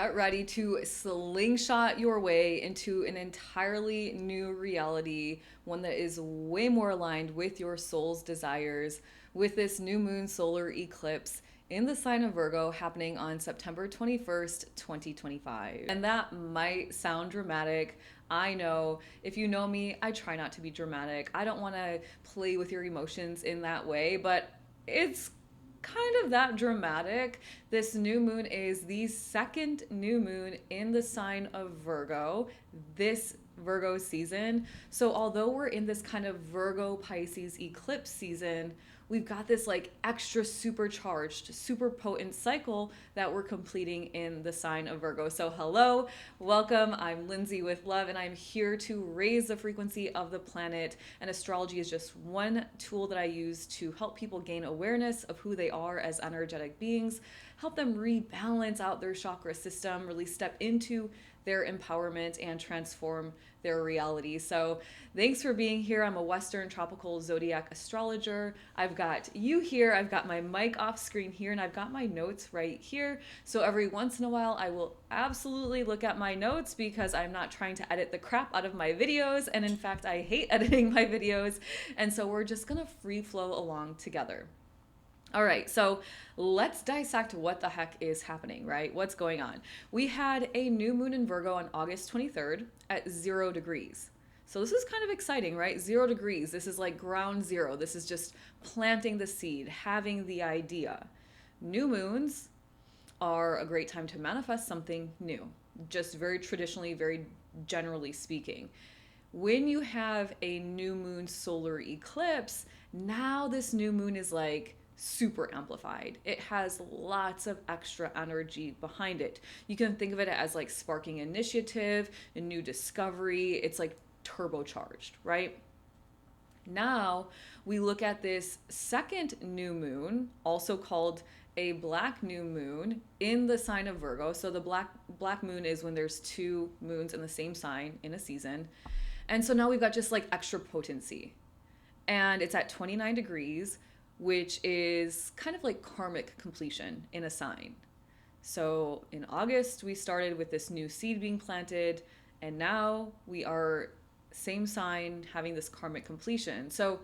Get ready to slingshot your way into an entirely new reality, one that is way more aligned with your soul's desires, with this new moon solar eclipse in the sign of Virgo happening on September 21st, 2025. And that might sound dramatic. I know. If you know me, I try not to be dramatic. I don't want to play with your emotions in that way, but it's kind of that dramatic. This new moon is the second new moon in the sign of Virgo this Virgo season. So although we're in this kind of Virgo Pisces eclipse season, we've got this like extra supercharged, super potent cycle that we're completing in the sign of Virgo. So hello, welcome. I'm Lindsay with Love, and I'm here to raise the frequency of the planet. And astrology is just one tool that I use to help people gain awareness of who they are as energetic beings, help them rebalance out their chakra system, really step into their empowerment and transform their reality. So thanks for being here. I'm a Western tropical zodiac astrologer. I've got you here. I've got my mic off screen here, and I've got my notes right here. So every once in a while, I will absolutely look at my notes because I'm not trying to edit the crap out of my videos. And in fact, I hate editing my videos. And so we're just gonna free flow along together. All right, so let's dissect what the heck is happening, right? What's going on? We had a new moon in Virgo on August 23rd at 0 degrees. So this is kind of exciting, right? 0 degrees. This is like ground zero. This is just planting the seed, having the idea. New moons are a great time to manifest something new, just very traditionally, very generally speaking. When you have a new moon solar eclipse, now this new moon is like super amplified. It has lots of extra energy behind it. You can think of it as like sparking initiative, a new discovery. It's like turbocharged, right? Now we look at this second new moon, also called a black new moon in the sign of Virgo. So the black moon is when there's two moons in the same sign in a season. And so now we've got just like extra potency. And it's at 29 degrees, which is kind of like karmic completion in a sign. So in August, we started with this new seed being planted, and now we are same sign having this karmic completion. So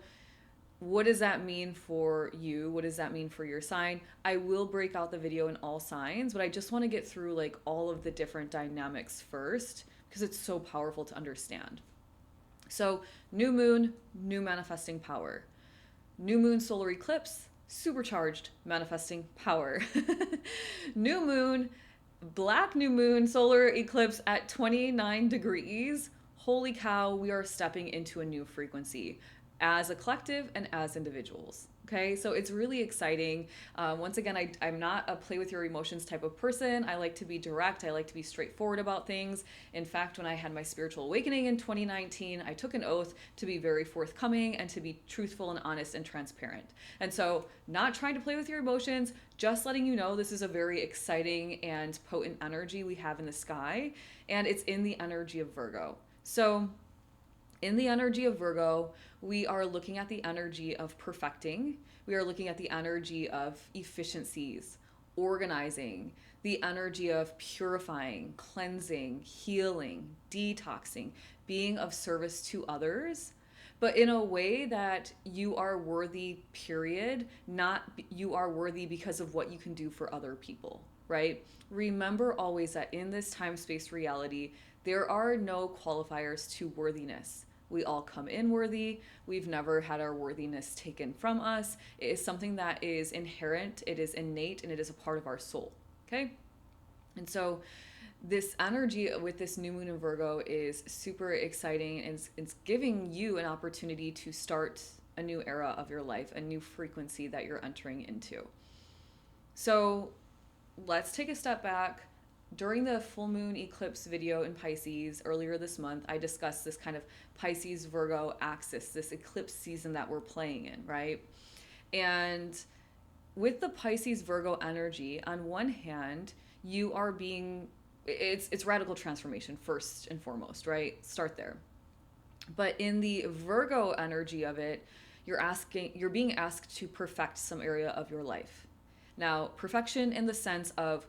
what does that mean for you? What does that mean for your sign? I will break out the video in all signs, but I just want to get through like all of the different dynamics first because it's so powerful to understand. So new moon, new manifesting power. New moon solar eclipse, supercharged manifesting power. New moon, black new moon solar eclipse at 29 degrees. Holy cow, we are stepping into a new frequency as a collective and as individuals. Okay, so it's really exciting. Once again, I'm not a play with your emotions type of person. I like to be direct. I like to be straightforward about things. In fact, when I had my spiritual awakening in 2019, I took an oath to be very forthcoming and to be truthful and honest and transparent. And so not trying to play with your emotions, just letting you know this is a very exciting and potent energy we have in the sky, and it's in the energy of Virgo. So in the energy of Virgo, we are looking at the energy of perfecting. We are looking at the energy of efficiencies, organizing, the energy of purifying, cleansing, healing, detoxing, being of service to others, but in a way that you are worthy, period, not you are worthy because of what you can do for other people, right? Remember always that in this time-space reality, there are no qualifiers to worthiness. We all come in worthy. We've never had our worthiness taken from us. It is something that is inherent, it is innate, and it is a part of our soul, okay? And so this energy with this new moon in Virgo is super exciting, and it's giving you an opportunity to start a new era of your life, a new frequency that you're entering into. So let's take a step back. During the full moon eclipse video in Pisces earlier this month, I discussed this kind of Pisces-Virgo axis, this eclipse season that we're playing in, right? And with the Pisces-Virgo energy, on one hand, you are being, it's radical transformation first and foremost, right? Start there. But in the Virgo energy of it, you're being asked to perfect some area of your life. Now, perfection in the sense of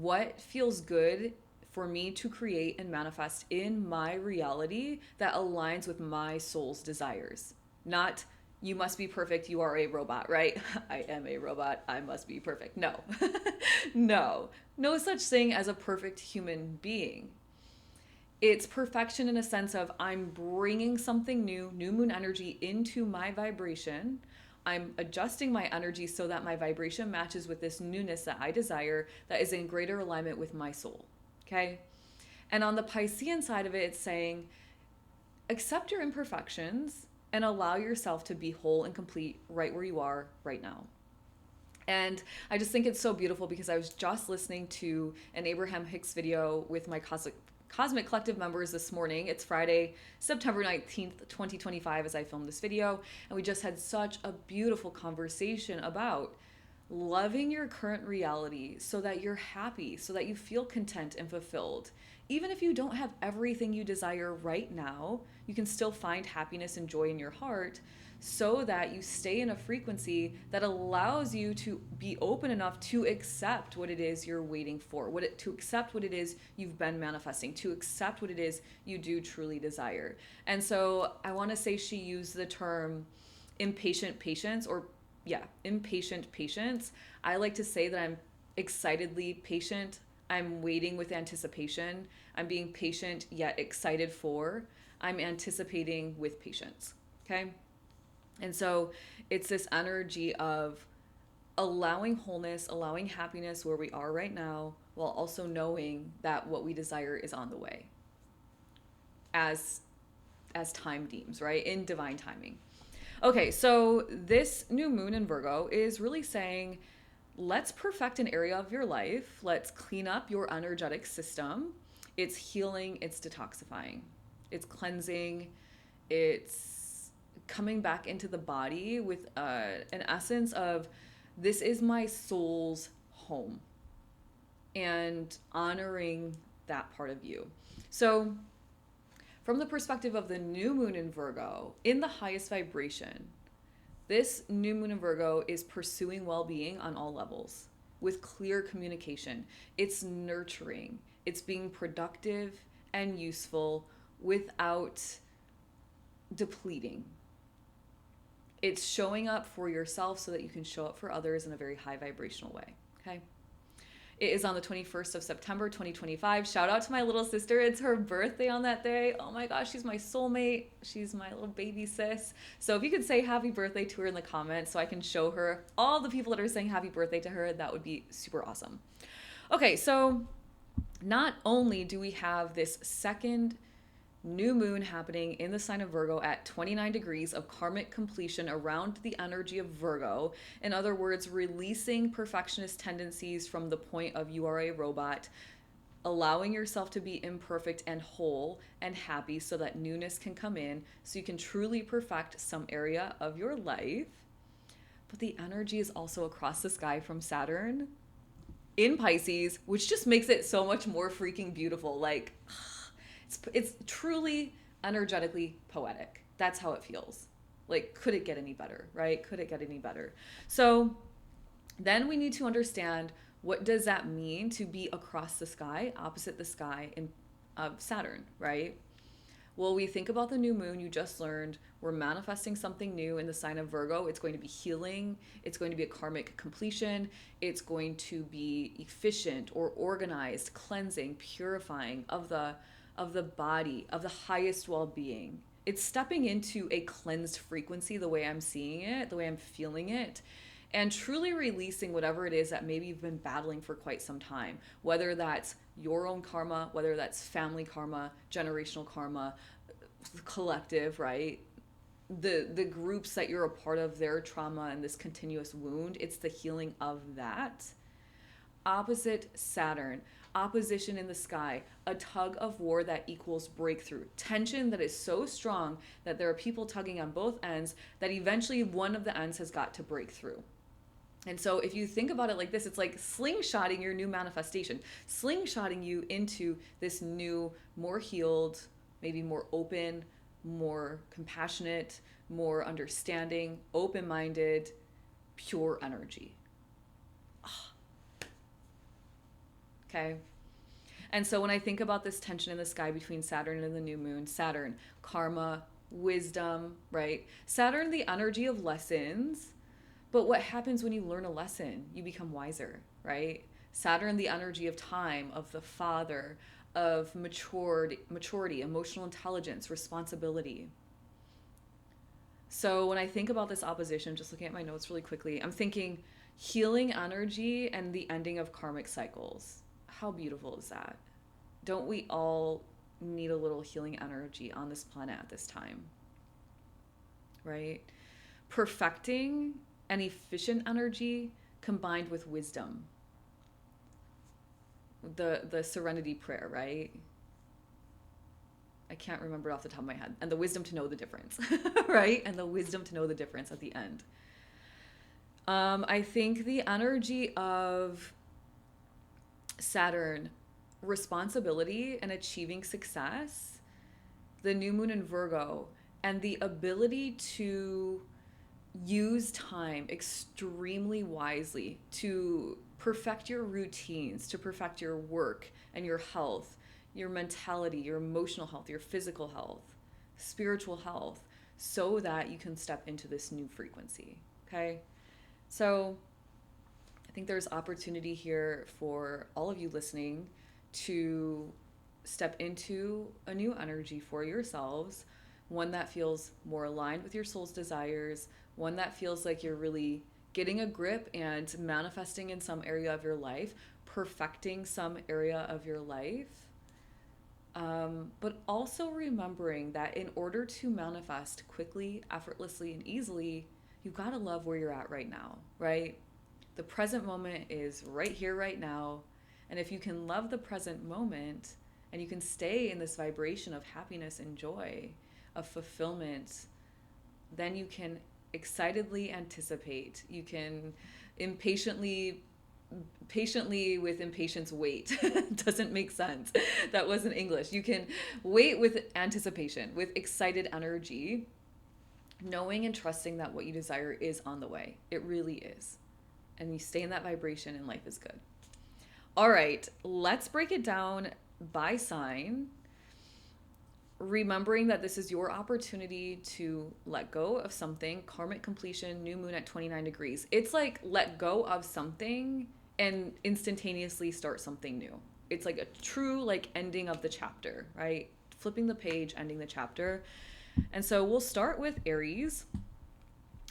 what feels good for me to create and manifest in my reality that aligns with my soul's desires. Not, you must be perfect, you are a robot, right? I am a robot, I must be perfect. No, no, no such thing as a perfect human being. It's perfection in a sense of I'm bringing something new, new moon energy into my vibration. I'm adjusting my energy so that my vibration matches with this newness that I desire, that is in greater alignment with my soul. Okay? And on the Piscean side of it, it's saying accept your imperfections and allow yourself to be whole and complete right where you are right now. And I just think it's so beautiful because I was just listening to an Abraham Hicks video with my Cosmic Collective members this morning. It's Friday, September 19th, 2025, as I filmed this video. And we just had such a beautiful conversation about loving your current reality so that you're happy, so that you feel content and fulfilled. Even if you don't have everything you desire right now, you can still find happiness and joy in your heart so that you stay in a frequency that allows you to be open enough to accept what it is you're waiting for, to accept what it is you've been manifesting, to accept what it is you do truly desire. And so I want to say she used the term impatient patience, or impatient patience. I like to say that I'm excitedly patient. I'm waiting with anticipation. I'm being patient yet excited for. I'm anticipating with patience. Okay? And so it's this energy of allowing wholeness, allowing happiness where we are right now, while also knowing that what we desire is on the way as time deems, right? In divine timing. Okay, so this new moon in Virgo is really saying, let's perfect an area of your life. Let's clean up your energetic system. It's healing, it's detoxifying, it's cleansing, it's coming back into the body with an essence of, this is my soul's home, and honoring that part of you. So from the perspective of the new moon in Virgo, in the highest vibration, this new moon in Virgo is pursuing well-being on all levels with clear communication. It's nurturing. It's being productive and useful without depleting. It's showing up for yourself so that you can show up for others in a very high vibrational way. Okay? It is on the 21st of September, 2025. Shout out to my little sister. It's her birthday on that day. Oh my gosh, she's my soulmate. She's my little baby sis. So if you could say happy birthday to her in the comments so I can show her all the people that are saying happy birthday to her, that would be super awesome. Okay, so not only do we have this second new moon happening in the sign of Virgo at 29 degrees of karmic completion around the energy of Virgo. In other words, releasing perfectionist tendencies from the point of you are a robot, allowing yourself to be imperfect and whole and happy so that newness can come in, so you can truly perfect some area of your life. But the energy is also across the sky from Saturn in Pisces, which just makes it so much more freaking beautiful. Like, it's truly energetically poetic. That's how it feels. Like, could it get any better, right? Could it get any better? So then we need to understand, what does that mean to be across the sky, opposite the sky of Saturn, right? Well, we think about the new moon. You just learned we're manifesting something new in the sign of Virgo. It's going to be healing. It's going to be a karmic completion. It's going to be efficient or organized, cleansing, purifying of the body, of the highest well-being. It's stepping into a cleansed frequency, the way I'm seeing it, the way I'm feeling it, and truly releasing whatever it is that maybe you've been battling for quite some time, whether that's your own karma, whether that's family karma, generational karma, collective, right? The groups that you're a part of, their trauma and this continuous wound. It's the healing of that. Opposite Saturn, opposition in the sky, a tug of war that equals breakthrough, tension that is so strong that there are people tugging on both ends, that eventually one of the ends has got to break through. And so if you think about it like this, it's like slingshotting your new manifestation, slingshotting you into this new, more healed, maybe more open, more compassionate, more understanding, open-minded, pure energy. Okay. And so when I think about this tension in the sky between Saturn and the new moon, Saturn, karma, wisdom, right? Saturn, the energy of lessons. But what happens when you learn a lesson? You become wiser, right? Saturn, the energy of time, of the father, of maturity, emotional intelligence, responsibility. So when I think about this opposition, just looking at my notes really quickly, I'm thinking healing energy and the ending of karmic cycles. How beautiful is that? Don't we all need a little healing energy on this planet at this time? Right? Perfecting and efficient energy combined with wisdom. The serenity prayer, right? I can't remember it off the top of my head. And the wisdom to know the difference, right? And the wisdom to know the difference at the end. I think the energy of Saturn, responsibility and achieving success, the new moon in Virgo, and the ability to use time extremely wisely to perfect your routines, to perfect your work and your health, your mentality, your emotional health, your physical health, spiritual health, so that you can step into this new frequency. Okay? So I think there's opportunity here for all of you listening to step into a new energy for yourselves, one that feels more aligned with your soul's desires, one that feels like you're really getting a grip and manifesting in some area of your life, perfecting some area of your life. But also remembering that in order to manifest quickly, effortlessly, and easily, you've got to love where you're at right now, right? The present moment is right here, right now. And if you can love the present moment and you can stay in this vibration of happiness and joy, of fulfillment, then you can excitedly anticipate. You can patiently with impatience wait. Doesn't make sense. That wasn't English. You can wait with anticipation, with excited energy, knowing and trusting that what you desire is on the way. It really is. And you stay in that vibration and life is good. All right, let's break it down by sign, remembering that this is your opportunity to let go of something. Karmic completion, new moon at 29 degrees. It's like let go of something and instantaneously start something new. It's like a true like ending of the chapter, right? Flipping the page, ending the chapter. And so we'll start with Aries.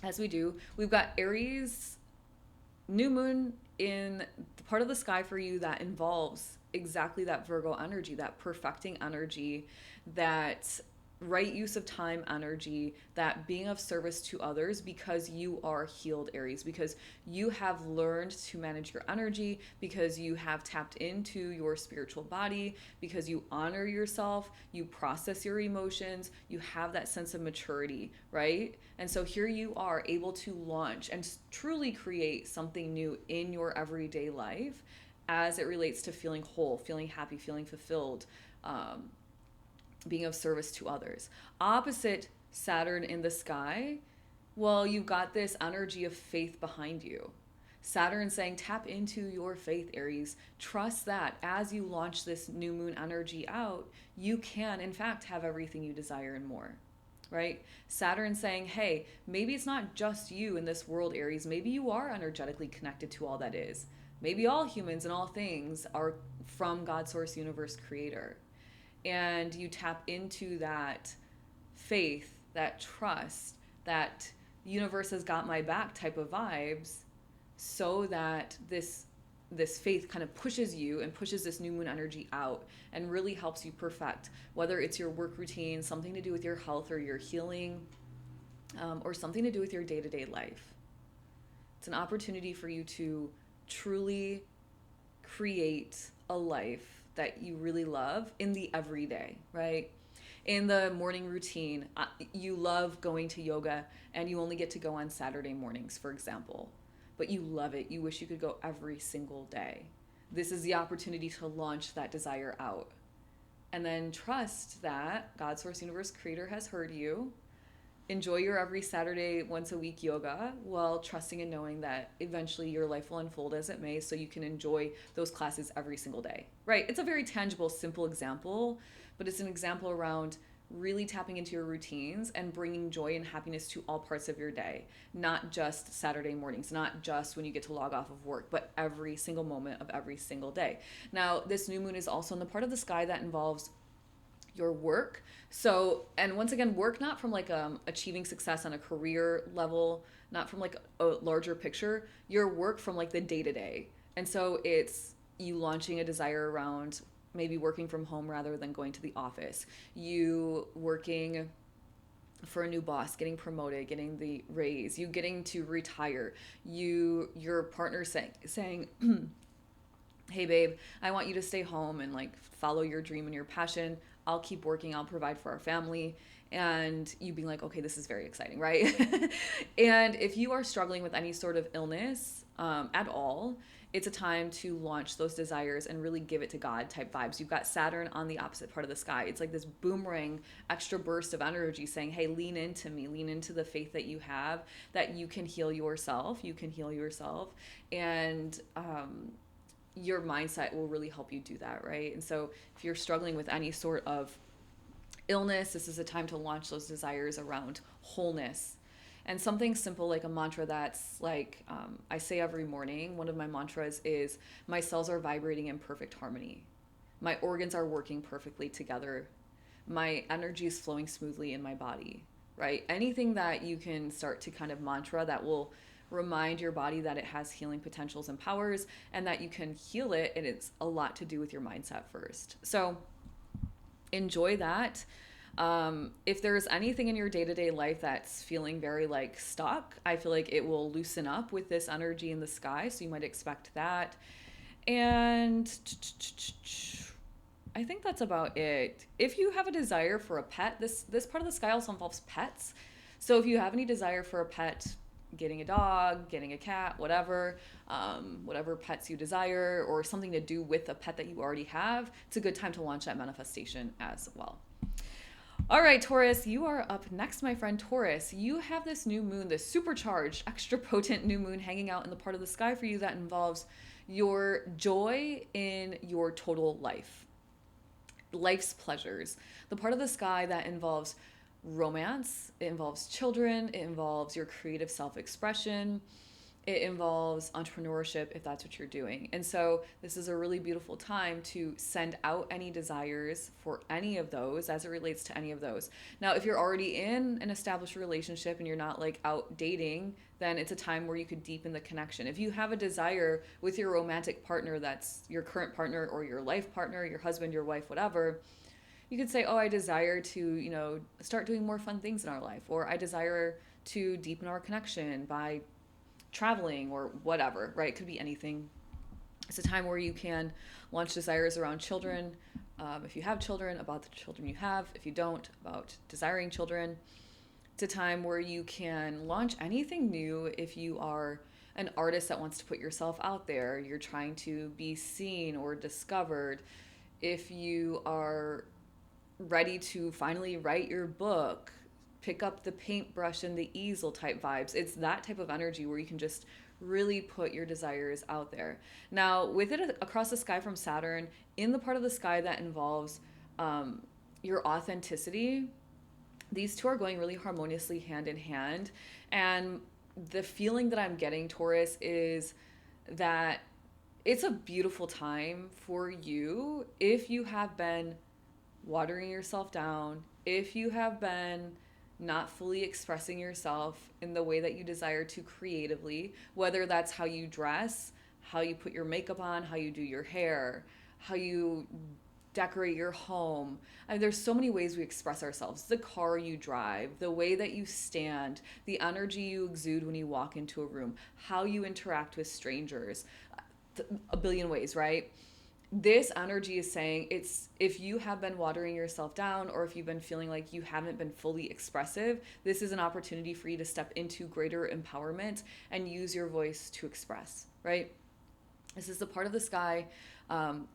As we do, we've got Aries new moon in the part of the sky for you that involves exactly that Virgo energy, that perfecting energy, that right use of time energy, that being of service to others because you are healed, Aries, because you have learned to manage your energy, because you have tapped into your spiritual body, because you honor yourself, you process your emotions, you have that sense of maturity, right? And so here you are able to launch and truly create something new in your everyday life as it relates to feeling whole, feeling happy, feeling fulfilled, being of service to others. Opposite Saturn in the sky, well, you've got this energy of faith behind you. Saturn saying, tap into your faith, Aries. Trust that as you launch this new moon energy out, you can, in fact, have everything you desire and more, right? Saturn saying, hey, maybe it's not just you in this world, Aries. Maybe you are energetically connected to all that is. Maybe all humans and all things are from God, Source, Universe, Creator. And you tap into that faith, that trust, that universe has got my back type of vibes, so that this faith kind of pushes you and pushes this new moon energy out and really helps you perfect, whether it's your work routine, something to do with your health or your healing, or something to do with your day-to-day life. It's an opportunity for you to truly create a life that you really love in the everyday, right? In the morning routine, you love going to yoga and you only get to go on Saturday mornings, for example, but you love it. You wish you could go every single day. This is the opportunity to launch that desire out. And then trust that God, Source, Universe, Creator has heard you Enjoy your every Saturday, once a week yoga while trusting and knowing that eventually your life will unfold as it may, so you can enjoy those classes every single day, right? It's a very tangible, simple example, but it's an example around really tapping into your routines and bringing joy and happiness to all parts of your day, not just Saturday mornings, not just when you get to log off of work, but every single moment of every single day. Now, this new moon is also in the part of the sky that involves your work. So, and once again, work not from like achieving success on a career level, not from like a larger picture, your work from like the day to day. And so it's you launching a desire around maybe working from home rather than going to the office, you working for a new boss, getting promoted, getting the raise, you getting to retire, your partner saying hey babe, I want you to stay home and like follow your dream and your passion. I'll keep working, I'll provide for our family. And you being like, okay, this is very exciting, right? And if you are struggling with any sort of illness at all, it's a time to launch those desires and really give it to God type vibes. You've got Saturn on the opposite part of the sky. It's like this boomerang extra burst of energy saying, hey, lean into me, lean into the faith that you have, that you can heal yourself. You can heal yourself. And your mindset will really help you do that, right? And so if you're struggling with any sort of illness, this is a time to launch those desires around wholeness. And something simple like a mantra that's like, I say every morning, one of my mantras is, my cells are vibrating in perfect harmony. My organs are working perfectly together. My energy is flowing smoothly in my body, right? Anything that you can start to kind of mantra that will remind your body that it has healing potentials and powers and that you can heal it. And it's a lot to do with your mindset first. So enjoy that. If there's anything in your day-to-day life that's feeling very like stuck, I feel like it will loosen up with this energy in the sky. So you might expect that. And I think that's about it. If you have a desire for a pet, this part of the sky also involves pets. So if you have any desire for a pet, getting a dog, getting a cat, whatever pets you desire, or something to do with a pet that you already have, it's a good time to launch that manifestation as well. All right, Taurus, you are up next, my friend. Taurus, you have this new moon, this supercharged, extra potent new moon hanging out in the part of the sky for you that involves your joy in your total life, life's pleasures, the part of the sky that involves romance, it involves children, it involves your creative self-expression, it involves entrepreneurship if that's what you're doing. And so this is a really beautiful time to send out any desires for any of those as it relates to any of those. Now, if you're already in an established relationship and you're not like out dating, then it's a time where you could deepen the connection. If you have a desire with your romantic partner that's your current partner or your life partner, your husband, your wife, whatever, you could say, oh, I desire to, start doing more fun things in our life, or I desire to deepen our connection by traveling or whatever, right? It could be anything. It's a time where you can launch desires around children. If you have children, about the children you have. If you don't, about desiring children. It's a time where you can launch anything new if you are an artist that wants to put yourself out there. You're trying to be seen or discovered. If you are ready to finally write your book, pick up the paintbrush and the easel type vibes. It's that type of energy where you can just really put your desires out there. Now, with it across the sky from Saturn, in the part of the sky that involves your authenticity, these two are going really harmoniously hand in hand. And the feeling that I'm getting, Taurus, is that it's a beautiful time for you if you have been watering yourself down, if you have been not fully expressing yourself in the way that you desire to creatively, whether that's how you dress, how you put your makeup on, how you do your hair, how you decorate your home. I mean, there's so many ways we express ourselves. The car you drive, the way that you stand, the energy you exude when you walk into a room, how you interact with strangers, a billion ways, right? This energy is saying it's if you have been watering yourself down or if you've been feeling like you haven't been fully expressive, this is an opportunity for you to step into greater empowerment and use your voice to express, right? This is the part of the sky,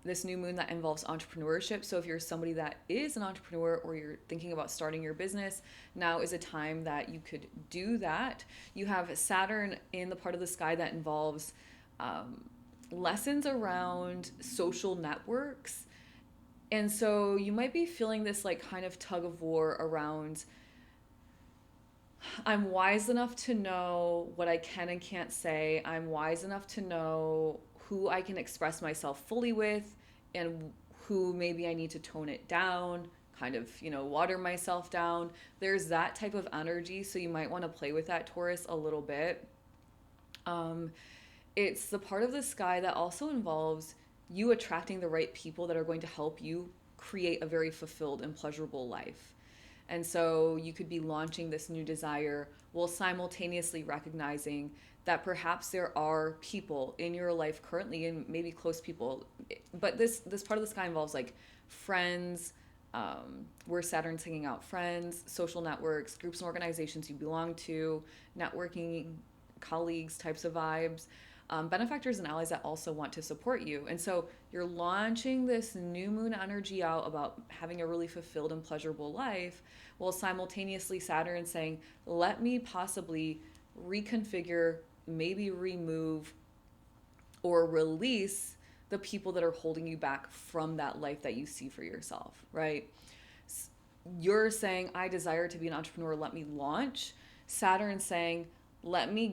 this new moon, that involves entrepreneurship. So if you're somebody that is an entrepreneur or you're thinking about starting your business, now is a time that you could do that. You have Saturn in the part of the sky that involves lessons around social networks. And so you might be feeling this like kind of tug of war around, I'm wise enough to know what I can and can't say. I'm wise enough to know who I can express myself fully with and who maybe I need to tone it down, kind of, water myself down. There's that type of energy. So you might want to play with that, Taurus, a little bit. Um, it's the part of the sky that also involves you attracting the right people that are going to help you create a very fulfilled and pleasurable life. And so you could be launching this new desire while simultaneously recognizing that perhaps there are people in your life currently, and maybe close people, but this part of the sky involves like friends, where Saturn's hanging out, friends, social networks, groups and organizations you belong to, networking, colleagues, types of vibes, benefactors and allies that also want to support you. And so you're launching this new moon energy out about having a really fulfilled and pleasurable life, while simultaneously Saturn saying, let me possibly reconfigure, maybe remove or release the people that are holding you back from that life that you see for yourself, right? You're saying, I desire to be an entrepreneur, let me launch. Saturn saying, let me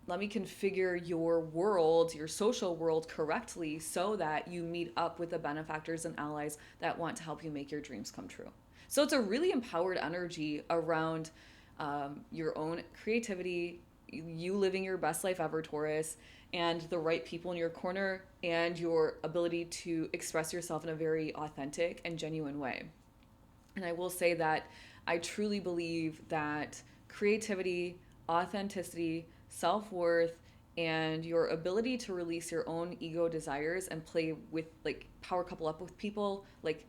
configure your world, your social world correctly so that you meet up with the benefactors and allies that want to help you make your dreams come true. So it's a really empowered energy around your own creativity, you living your best life ever, Taurus, and the right people in your corner, and your ability to express yourself in a very authentic and genuine way. And I will say that I truly believe that creativity, authenticity, self-worth, and your ability to release your own ego desires and play with, like, power couple up with people, like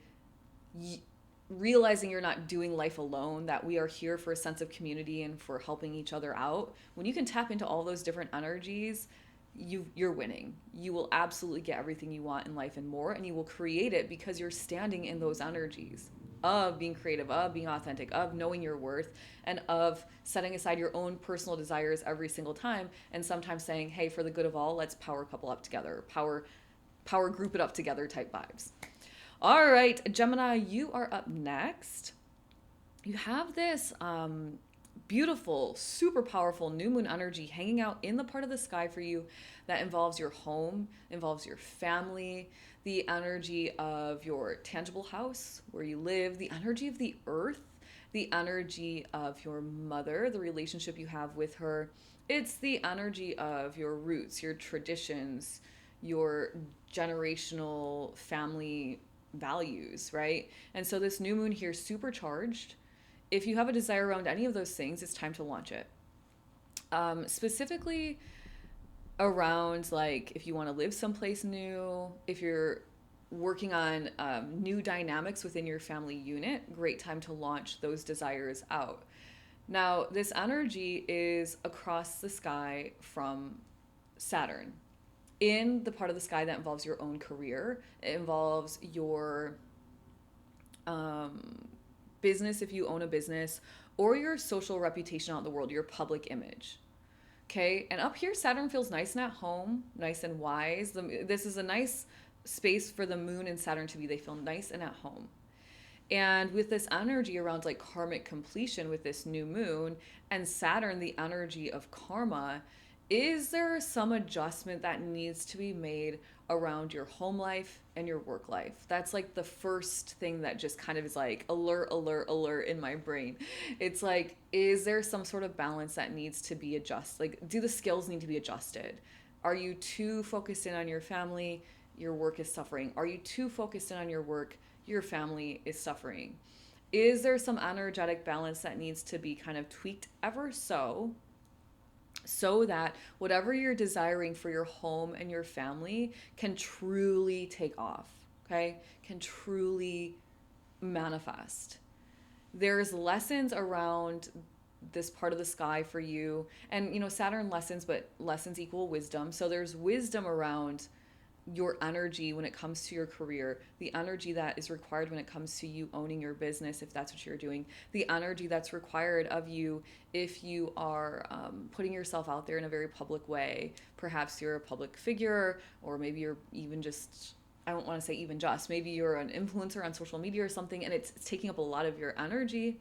realizing you're not doing life alone, that we are here for a sense of community and for helping each other out. When you can tap into all those different energies, you're winning. You will absolutely get everything you want in life and more, and you will create it because you're standing in those energies of being creative, of being authentic, of knowing your worth, and of setting aside your own personal desires every single time, and sometimes saying, hey, for the good of all, let's power couple up together, power group it up together type vibes. All right, Gemini, you are up next. You have this beautiful, super powerful new moon energy hanging out in the part of the sky for you that involves your home, involves your family, the energy of your tangible house where you live, the energy of the earth, the energy of your mother, the relationship you have with her. It's the energy of your roots, your traditions, your generational family values, right? And so this new moon here, supercharged. If you have a desire around any of those things, it's time to launch it. Specifically around, like, if you want to live someplace new, if you're working on new dynamics within your family unit, great time to launch those desires out. Now, this energy is across the sky from Saturn. In the part of the sky that involves your own career, it involves your business if you own a business, or your social reputation out in the world, your public image. Okay, and up here, Saturn feels nice and at home, nice and wise. This is a nice space for the moon and Saturn to be. They feel nice and at home. And with this energy around like karmic completion with this new moon and Saturn, the energy of karma, is there some adjustment that needs to be made around your home life and your work life? That's like the first thing that just kind of is like alert, alert, alert in my brain. It's like, is there some sort of balance that needs to be adjusted? Like, do the skills need to be adjusted? Are you too focused in on your family? Your work is suffering. Are you too focused in on your work? Your family is suffering. Is there some energetic balance that needs to be kind of tweaked ever so that whatever you're desiring for your home and your family can truly take off, okay? Can truly manifest. There's lessons around this part of the sky for you. And, Saturn lessons, but lessons equal wisdom. So there's wisdom around your energy when it comes to your career, the energy that is required when it comes to you owning your business, if that's what you're doing, the energy that's required of you if you are putting yourself out there in a very public way. Perhaps you're a public figure, or maybe you're even just, I don't want to say even just, maybe you're an influencer on social media or something, and it's taking up a lot of your energy.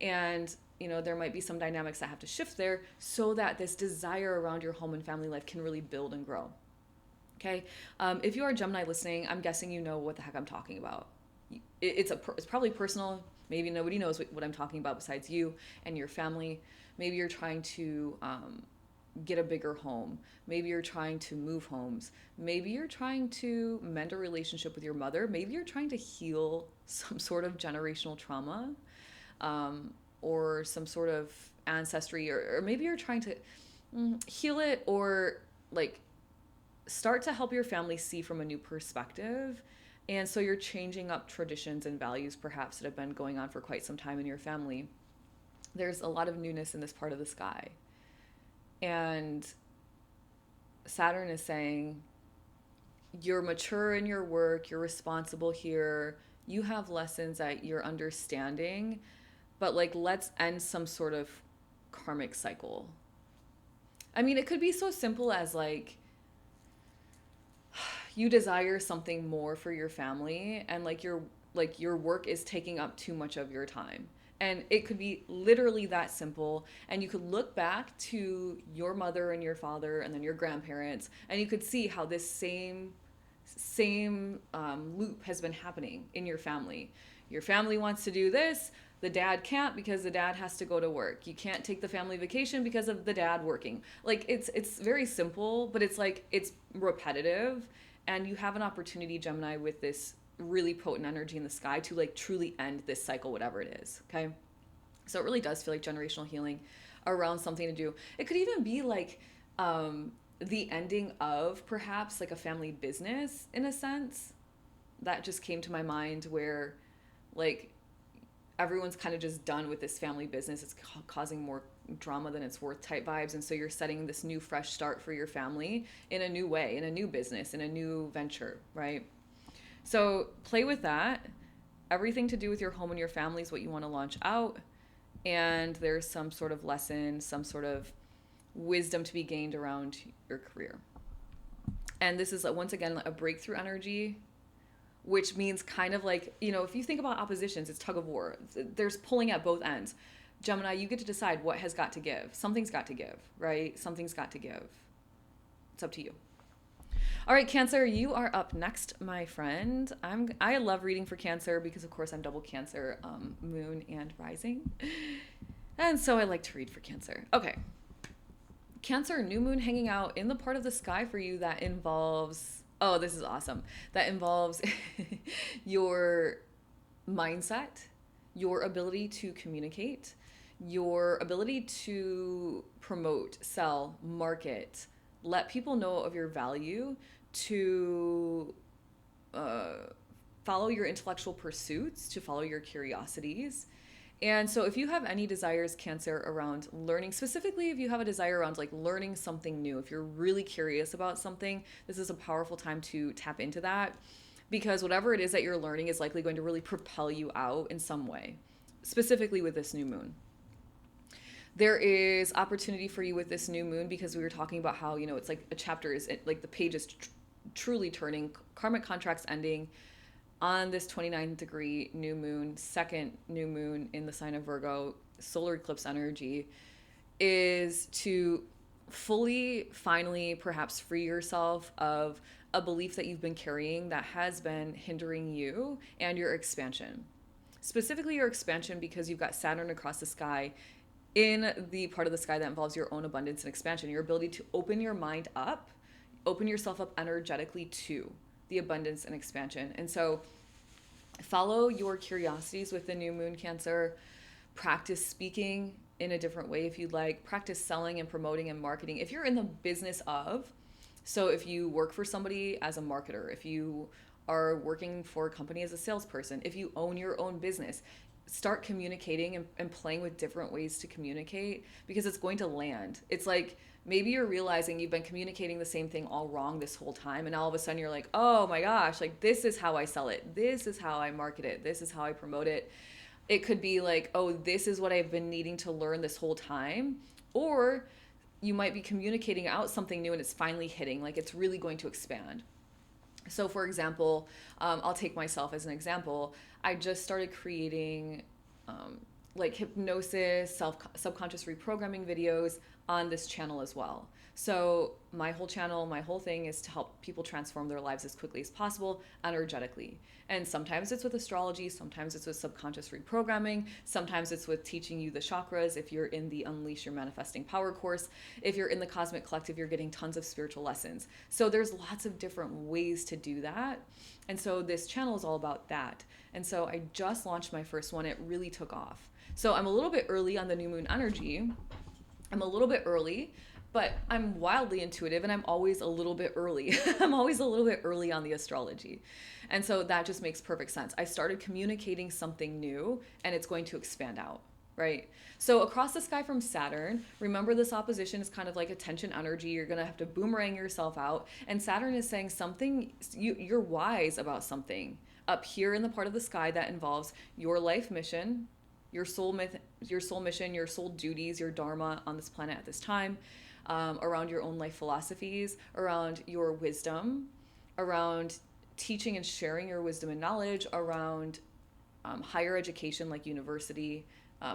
And there might be some dynamics that have to shift there so that this desire around your home and family life can really build and grow. Okay. If you are a Gemini listening, I'm guessing you know what the heck I'm talking about. It's probably personal. Maybe nobody knows what I'm talking about besides you and your family. Maybe you're trying to get a bigger home. Maybe you're trying to move homes. Maybe you're trying to mend a relationship with your mother. Maybe you're trying to heal some sort of generational trauma, or some sort of ancestry, or maybe you're trying to heal it, or like start to help your family see from a new perspective. And so you're changing up traditions and values perhaps that have been going on for quite some time in your family. There's a lot of newness in this part of the sky. And Saturn is saying, you're mature in your work, you're responsible here, you have lessons that you're understanding, but like, let's end some sort of karmic cycle. I mean, it could be so simple as like, you desire something more for your family, and your work is taking up too much of your time. And it could be literally that simple. And you could look back to your mother and your father and then your grandparents, and you could see how this same loop has been happening in your family. Your family wants to do this. The dad can't because the dad has to go to work. You can't take the family vacation because of the dad working. Like, it's very simple, but it's like, it's repetitive. And you have an opportunity, Gemini, with this really potent energy in the sky to like truly end this cycle, whatever it is. Okay. So it really does feel like generational healing around something to do. It could even be like the ending of perhaps like a family business in a sense. That just came to my mind, where like everyone's kind of just done with this family business. It's causing more drama than it's worth type vibes. And so you're setting this new fresh start for your family in a new way, in a new business, in a new venture, right? So play with that. Everything to do with your home and your family is what you want to launch out. And there's some sort of lesson, some sort of wisdom to be gained around your career. And this is, once again, a breakthrough energy, which means kind of like, if you think about oppositions, it's tug of war. There's pulling at both ends. Gemini, you get to decide what has got to give. Something's got to give, right? Something's got to give. It's up to you. All right, Cancer, you are up next, my friend. I love reading for Cancer because, of course, I'm double Cancer, moon and rising. And so I like to read for Cancer. Okay. Cancer, new moon hanging out in the part of the sky for you that involves, oh, this is awesome. That involves your mindset, your ability to communicate, your ability to promote, sell, market, let people know of your value, to follow your intellectual pursuits, to follow your curiosities. And so if you have any desires, Cancer, around learning, specifically if you have a desire around like learning something new, if you're really curious about something, this is a powerful time to tap into that, because whatever it is that you're learning is likely going to really propel you out in some way, specifically with this new moon. There is opportunity for you with this new moon, because we were talking about how, it's like a chapter is like the page is truly turning, karmic contracts ending on this 29th degree new moon, second new moon in the sign of Virgo, solar eclipse energy, is to fully, finally, perhaps free yourself of a belief that you've been carrying that has been hindering you and your expansion. Specifically your expansion, because you've got Saturn across the sky in the part of the sky that involves your own abundance and expansion, your ability to open your mind up, open yourself up energetically to the abundance and expansion. And so follow your curiosities with the new moon, Cancer. Practice speaking in a different way if you'd like. Practice selling and promoting and marketing. If you're in the business of, so if you work for somebody as a marketer, if you are working for a company as a salesperson, if you own your own business, start communicating and playing with different ways to communicate, because it's going to land. It's like maybe you're realizing you've been communicating the same thing all wrong this whole time, and all of a sudden you're like, oh my gosh, like this is how I sell it, this is how I market it, this is how I promote it. It could be like, oh, this is what I've been needing to learn this whole time. Or you might be communicating out something new and it's finally hitting, like it's really going to expand. So for example, I'll take myself as an example. I just started creating like hypnosis, subconscious reprogramming videos on this channel as well. So my whole channel, my whole thing is to help people transform their lives as quickly as possible energetically. And sometimes it's with astrology, sometimes it's with subconscious reprogramming, sometimes it's with teaching you the chakras if you're in the Unleash Your Manifesting Power course. If you're in the Cosmic Collective, you're getting tons of spiritual lessons. So there's lots of different ways to do that. And so this channel is all about that. And so I just launched my first one. It really took off. So I'm a little bit early on the new moon energy. I'm a little bit early, but I'm wildly intuitive, and I'm always a little bit early. I'm always a little bit early on the astrology. And so that just makes perfect sense. I started communicating something new, and it's going to expand out, right? So across the sky from Saturn, remember this opposition is kind of like a tension energy. You're going to have to boomerang yourself out. And Saturn is saying something, you're wise about something up here in the part of the sky that involves your life mission, your soul mission, your soul duties, your dharma on this planet at this time, around your own life philosophies, around your wisdom, around teaching and sharing your wisdom and knowledge, around higher education like university,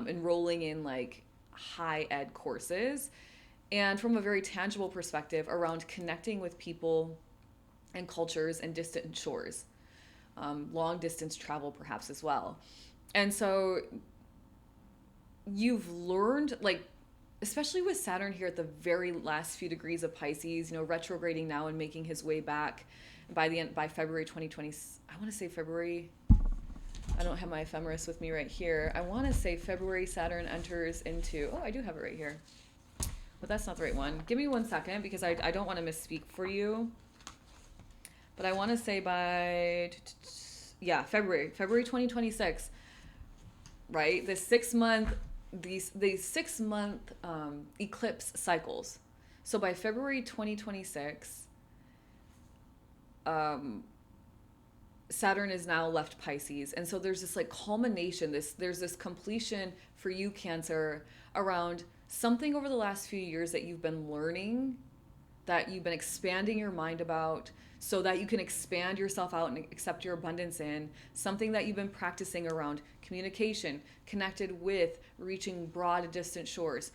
enrolling in like high ed courses, and from a very tangible perspective around connecting with people and cultures and distant shores, long distance travel perhaps as well. And so you've learned, like, especially with Saturn here at the very last few degrees of Pisces, retrograding now and making his way back by February 2020. I want to say February. I don't have my ephemeris with me right here. I want to say February Saturn enters into, oh, I do have it right here, but that's not the right one. Give me 1 second, because I don't want to misspeak for you. But I want to say by, yeah, February 2026, right? The 6 month, these 6 month eclipse cycles. So by February 2026, Saturn is now left Pisces. And so there's this like culmination, there's this completion for you, Cancer, around something over the last few years that you've been learning, that you've been expanding your mind about, so that you can expand yourself out and accept your abundance in, something that you've been practicing around communication, connected with reaching broad distant shores,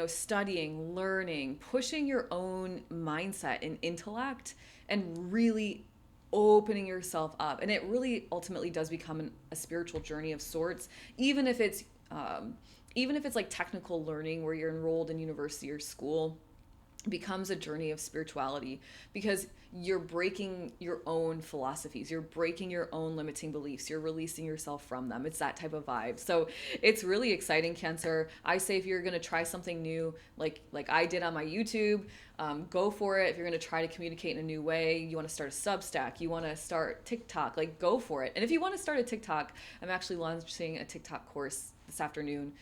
studying, learning, pushing your own mindset and intellect, and really opening yourself up. And it really ultimately does become a spiritual journey of sorts, even if it's like technical learning where you're enrolled in university or school. Becomes a journey of spirituality, because you're breaking your own philosophies, you're breaking your own limiting beliefs, you're releasing yourself from them. It's that type of vibe. So it's really exciting, Cancer. I say if you're going to try something new, like I did on my YouTube, go for it. If you're going to try to communicate in a new way, you want to start a Substack, you want to start TikTok, like go for it. And if you want to start a TikTok, I'm actually launching a TikTok course this afternoon,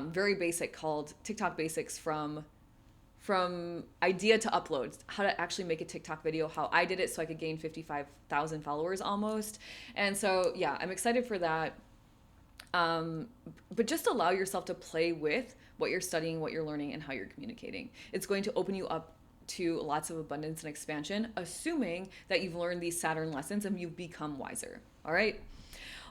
very basic, called TikTok Basics from idea to upload, how to actually make a TikTok video, how I did it so I could gain 55,000 followers almost. And so, yeah, I'm excited for that. But just allow yourself to play with what you're studying, what you're learning, and how you're communicating. It's going to open you up to lots of abundance and expansion, assuming that you've learned these Saturn lessons and you've become wiser. All right.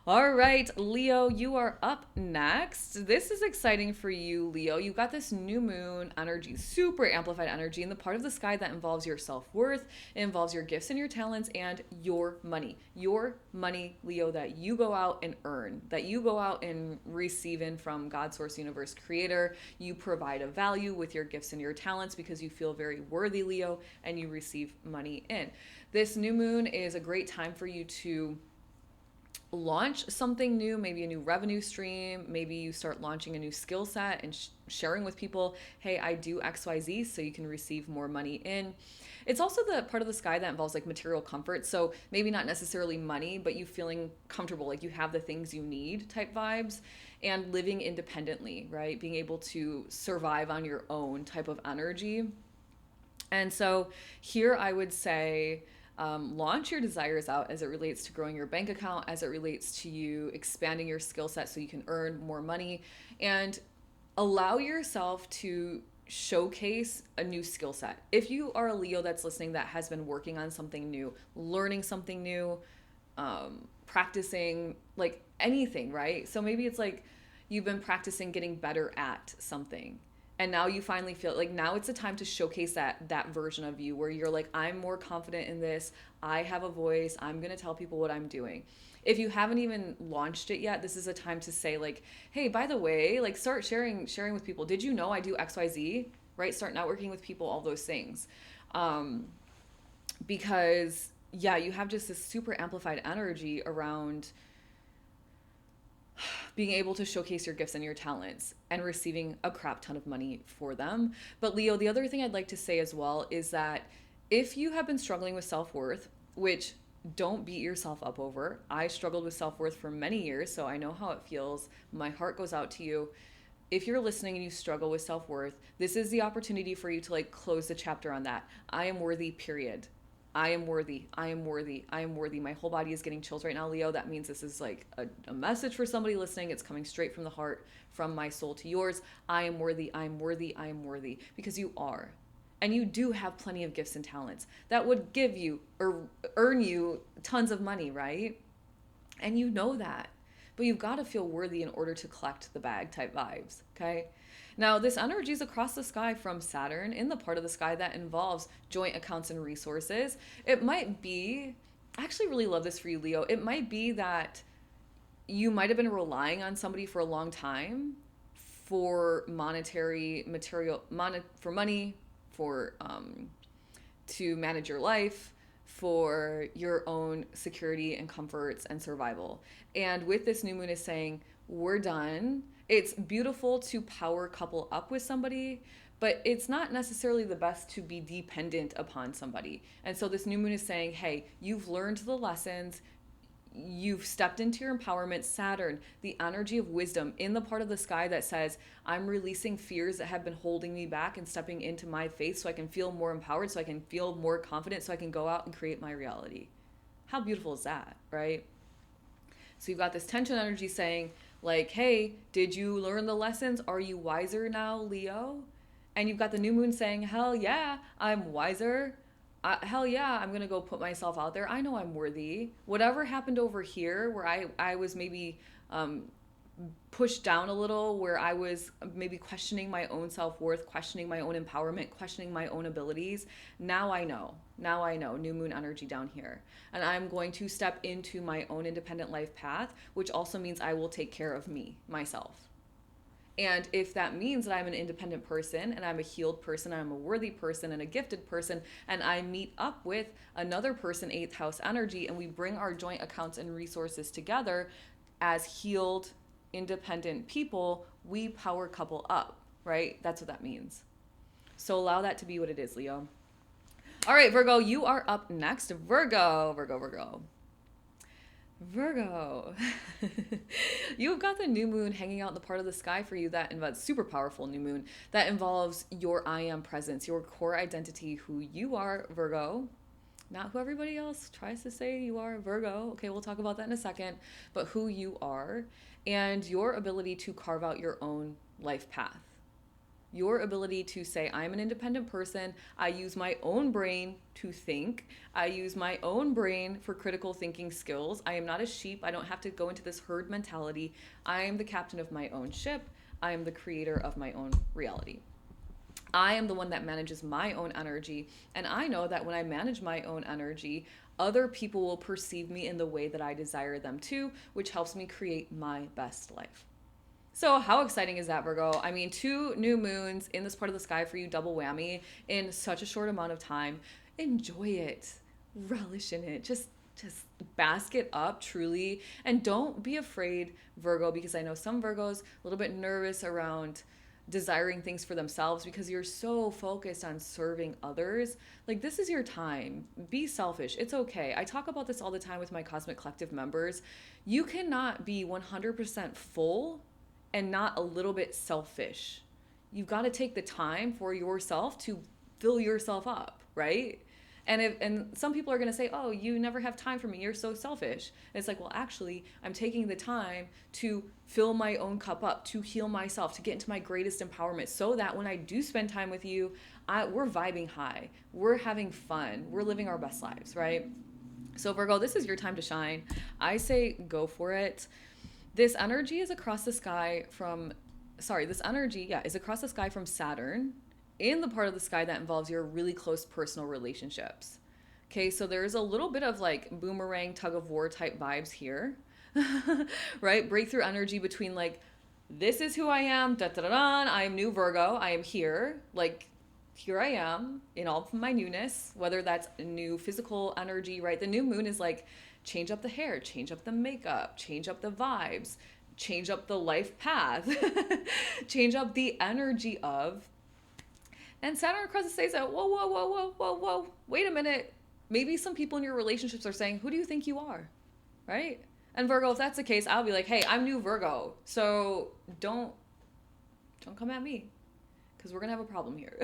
All right, Leo, you are up next. This is exciting for you, Leo. You've got this new moon energy, super amplified energy in the part of the sky that involves your self-worth. It involves your gifts and your talents and your money. Your money, Leo, that you go out and earn, that you go out and receive in from God, Source, Universe, Creator. You provide a value with your gifts and your talents because you feel very worthy, Leo, and you receive money in. This new moon is a great time for you to launch something new, maybe a new revenue stream. Maybe you start launching a new skill set and sharing with people, hey, I do XYZ, so you can receive more money in. It's also the part of the sky that involves like material comfort. So maybe not necessarily money, but you feeling comfortable, like you have the things you need type vibes, and living independently, right? Being able to survive on your own type of energy. And so here I would say, launch your desires out as it relates to growing your bank account, as it relates to you expanding your skill set so you can earn more money, and allow yourself to showcase a new skill set. If you are a Leo that's listening that has been working on something new, learning something new, practicing like anything, right? So maybe it's like you've been practicing getting better at something, and now you finally feel like now it's a time to showcase that version of you where you're like, I'm more confident in this, I have a voice, I'm going to tell people what I'm doing. If you haven't even launched it yet, this is a time to say like, hey, by the way, like start sharing with people, did you know I do XYZ, right? Start networking with people, all those things. Because yeah, you have just this super amplified energy around being able to showcase your gifts and your talents and receiving a crap ton of money for them. But Leo, the other thing I'd like to say as well is that if you have been struggling with self-worth, which don't beat yourself up over. I struggled with self-worth for many years, so I know how it feels. My heart goes out to you. If you're listening and you struggle with self-worth, this is the opportunity for you to like close the chapter on that. I am worthy, period. I am worthy. I am worthy. I am worthy. My whole body is getting chills right now, Leo. That means this is like a message for somebody listening. It's coming straight from the heart, from my soul to yours. I am worthy. I am worthy. I am worthy. Because you are. And you do have plenty of gifts and talents that would give you or earn you tons of money, right? And you know that. But you've got to feel worthy in order to collect the bag type vibes, okay? Now, this energy is across the sky from Saturn in the part of the sky that involves joint accounts and resources. It might be, I actually really love this for you, Leo. It might be that you might have been relying on somebody for a long time for monetary material, for money, for to manage your life, for your own security and comforts and survival. And with this new moon is saying, we're done. It's beautiful to power couple up with somebody, but it's not necessarily the best to be dependent upon somebody. And so this new moon is saying, hey, you've learned the lessons. You've stepped into your empowerment. Saturn, the energy of wisdom in the part of the sky that says, I'm releasing fears that have been holding me back and stepping into my faith so I can feel more empowered, so I can feel more confident, so I can go out and create my reality. How beautiful is that, right? So you've got this tension energy saying like, hey, did you learn the lessons? Are you wiser now, Leo? And you've got the new moon saying, hell yeah, I'm wiser. Hell yeah, I'm going to go put myself out there. I know I'm worthy. Whatever happened over here where I was maybe pushed down a little, where I was maybe questioning my own self-worth, questioning my own empowerment, questioning my own abilities. Now I know. Now I know. New moon energy down here. And I'm going to step into my own independent life path, which also means I will take care of me, myself. And if that means that I'm an independent person and I'm a healed person, and I'm a worthy person and a gifted person, and I meet up with another person, 8th house energy, and we bring our joint accounts and resources together as healed, independent people, we power couple up, right? That's what that means. So allow that to be what it is, Leo. All right, Virgo, you are up next. Virgo. You've got the new moon hanging out in the part of the sky for you that involves super powerful new moon that involves your I am presence, your core identity, who you are, Virgo. Not who everybody else tries to say you are, Virgo. Okay, we'll talk about that in a second. But who you are and your ability to carve out your own life path. Your ability to say, I'm an independent person. I use my own brain to think. I use my own brain for critical thinking skills. I am not a sheep. I don't have to go into this herd mentality. I am the captain of my own ship. I am the creator of my own reality. I am the one that manages my own energy. And I know that when I manage my own energy, other people will perceive me in the way that I desire them to, which helps me create my best life. So how exciting is that, Virgo? I mean, 2 new moons in this part of the sky for you, double whammy in such a short amount of time. Enjoy it. Relish in it. Just just bask it up truly. And don't be afraid, Virgo, because I know some Virgos a little bit nervous around desiring things for themselves because you're so focused on serving others. Like, this is your time. Be selfish. It's okay. I talk about this all the time with my Cosmic Collective members. You cannot be 100% full and not a little bit selfish. You've got to take the time for yourself to fill yourself up, right? And some people are going to say, oh, you never have time for me, you're so selfish. And it's like, well, actually, I'm taking the time to fill my own cup up, to heal myself, to get into my greatest empowerment, so that when I do spend time with you, we're vibing high, we're having fun, we're living our best lives, right? So Virgo, this is your time to shine. I say go for it. This energy is across the sky from, is across the sky from Saturn, in the part of the sky that involves your really close personal relationships. Okay, so there's a little bit of like boomerang tug of war type vibes here, right? Breakthrough energy between like, this is who I am, da da da da, I am new Virgo, I am here, like, here I am in all of my newness, whether that's new physical energy, right? The new moon is like, change up the hair, change up the makeup, change up the vibes, change up the life path, change up the energy of. And Saturn across the sky says, whoa, wait a minute. Maybe some people in your relationships are saying, who do you think you are? Right? And Virgo, if that's the case, I'll be like, hey, I'm new Virgo. So don't come at me, because we're going to have a problem here.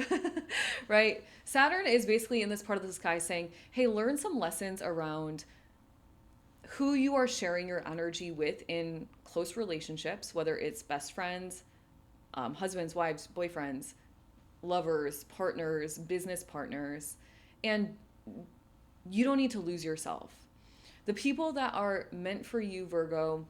Right? Saturn is basically in this part of the sky saying, hey, learn some lessons around who you are sharing your energy with in close relationships, whether it's best friends, husbands, wives, boyfriends, lovers, partners, business partners, and you don't need to lose yourself. The people that are meant for you, Virgo,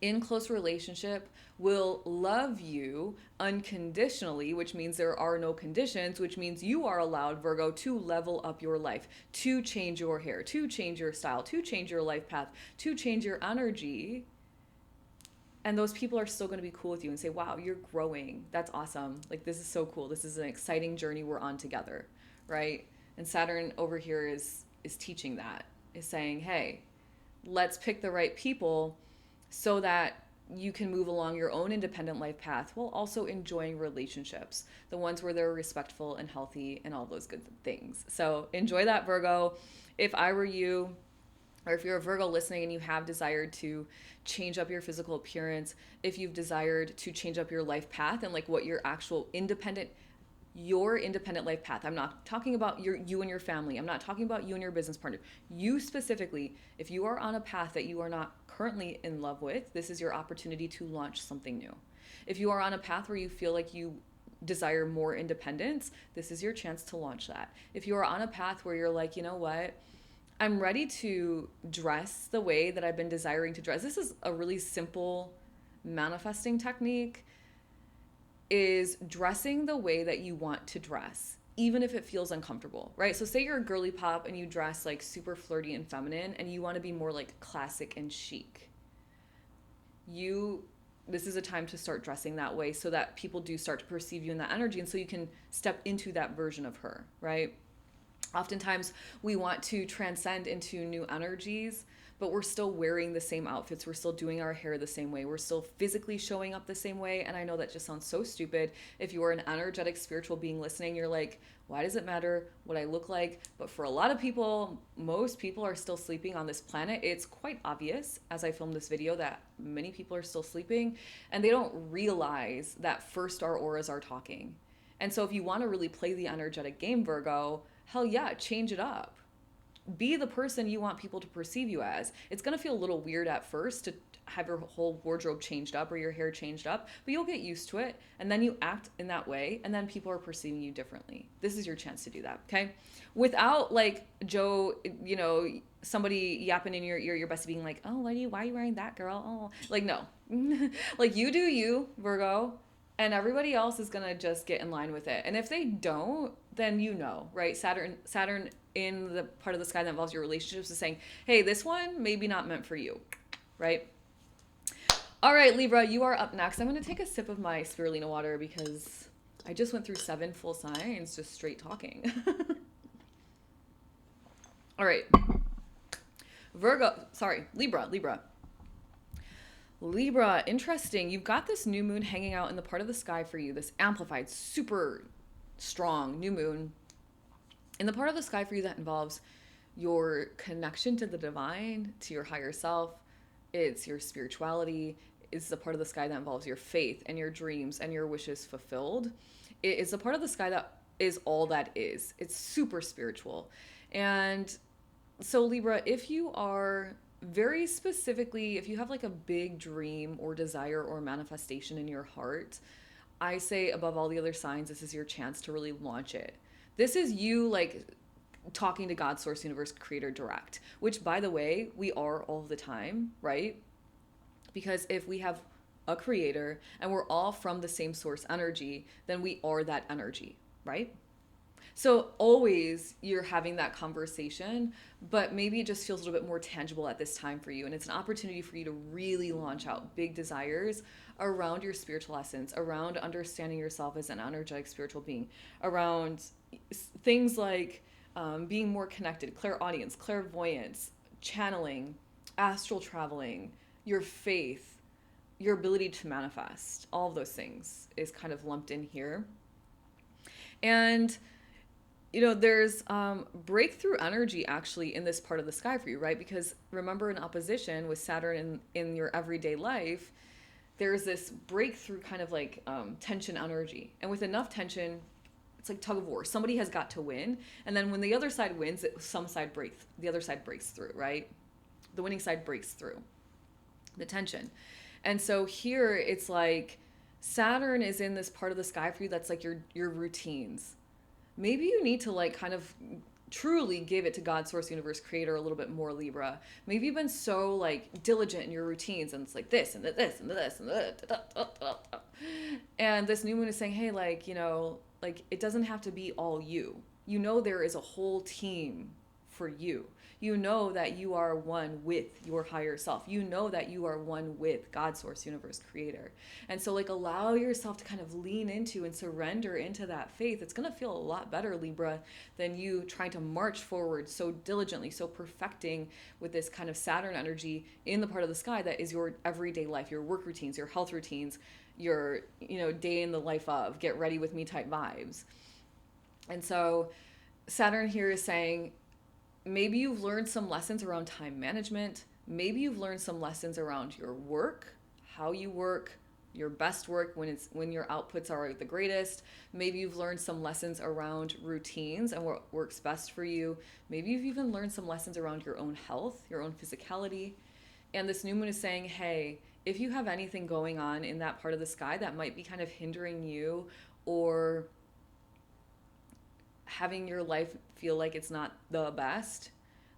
in close relationship will love you unconditionally, which means there are no conditions, which means you are allowed, Virgo, to level up your life, to change your hair, to change your style, to change your life path, to change your energy. And those people are still going to be cool with you and say, wow, you're growing. That's awesome. Like, this is so cool. This is an exciting journey we're on together, right? And Saturn over here is teaching that, is saying, hey, let's pick the right people so that you can move along your own independent life path while also enjoying relationships, the ones where they're respectful and healthy and all those good things. So enjoy that, Virgo. If I were you, or if you're a Virgo listening and you have desired to change up your physical appearance, if you've desired to change up your life path and like what your actual your independent life path. I'm not talking about you and your family. I'm not talking about you and your business partner. You specifically, if you are on a path that you are not currently in love with, this is your opportunity to launch something new. If you are on a path where you feel like you desire more independence, this is your chance to launch that. If you are on a path where you're like, you know what, I'm ready to dress the way that I've been desiring to dress. This is a really simple manifesting technique, is dressing the way that you want to dress, even if it feels uncomfortable, right? So say you're a girly pop and you dress like super flirty and feminine and you want to be more like classic and chic. This is a time to start dressing that way so that people do start to perceive you in that energy, and so you can step into that version of her, right? Oftentimes we want to transcend into new energies, but we're still wearing the same outfits. We're still doing our hair the same way. We're still physically showing up the same way. And I know that just sounds so stupid. If you are an energetic spiritual being listening, you're like, why does it matter what I look like? But for a lot of people, most people are still sleeping on this planet. It's quite obvious as I film this video that many people are still sleeping, and they don't realize that first our auras are talking. And so if you want to really play the energetic game, Virgo, hell yeah, change it up. Be the person you want people to perceive you as. It's going to feel a little weird at first to have your whole wardrobe changed up or your hair changed up, but you'll get used to it. And then you act in that way, and then people are perceiving you differently. This is your chance to do that, okay? Without like Joe, somebody yapping in your ear, your bestie being like, oh, why are you wearing that, girl? Oh, like, no. Like, you do you, Virgo, and everybody else is going to just get in line with it. And if they don't, then right? Saturn in the part of the sky that involves your relationships is saying, hey, this one maybe not meant for you, right? All right, Libra, you are up next. I'm going to take a sip of my spirulina water because I just went through 7 full signs just straight talking. All right. Libra, interesting. You've got this new moon hanging out in the part of the sky for you, this amplified, super strong new moon in the part of the sky for you that involves your connection to the divine, to your higher self. It's your spirituality. It's the part of the sky that involves your faith and your dreams and your wishes fulfilled. It is a part of the sky that is all that is. It's super spiritual. And so, Libra, if you are very specifically, if you have like a big dream or desire or manifestation in your heart, I say above all the other signs, this is your chance to really launch it. This is you like talking to God, Source, Universe, Creator direct, which by the way, we are all the time, right? Because if we have a creator and we're all from the same source energy, then we are that energy, right? So always you're having that conversation, but maybe it just feels a little bit more tangible at this time for you. And it's an opportunity for you to really launch out big desires around your spiritual essence, around understanding yourself as an energetic spiritual being, around things like being more connected, clairaudience, clairvoyance, channeling, astral traveling, your faith, your ability to manifest. All of those things is kind of lumped in here. And there's breakthrough energy actually in this part of the sky for you, right? Because remember, in opposition with Saturn in your everyday life, there's this breakthrough kind of like tension energy. And with enough tension, it's like tug of war. Somebody has got to win. And then when the other side wins, the other side breaks through, right? The winning side breaks through the tension. And so here it's like Saturn is in this part of the sky for you that's like your routines. Maybe you need to like kind of truly give it to God, Source, Universe, Creator a little bit more, Libra. Maybe you've been so like diligent in your routines and it's like this and this and this and this. And this new moon is saying, hey, like, like it doesn't have to be all you. There is a whole team for you. That you are one with your higher self. That you are one with God, Source, Universe, Creator. And so like allow yourself to kind of lean into and surrender into that faith. It's going to feel a lot better, Libra, than you trying to march forward so diligently, so perfecting with this kind of Saturn energy in the part of the sky that is your everyday life, your work routines, your health routines, your, day in the life of, get ready with me type vibes. And so Saturn here is saying, maybe you've learned some lessons around time management. Maybe you've learned some lessons around your work, how you work, your best work when your outputs are the greatest. Maybe you've learned some lessons around routines and what works best for you. Maybe you've even learned some lessons around your own health, your own physicality. And this new moon is saying, hey, if you have anything going on in that part of the sky that might be kind of hindering you or having your life feel like it's not the best,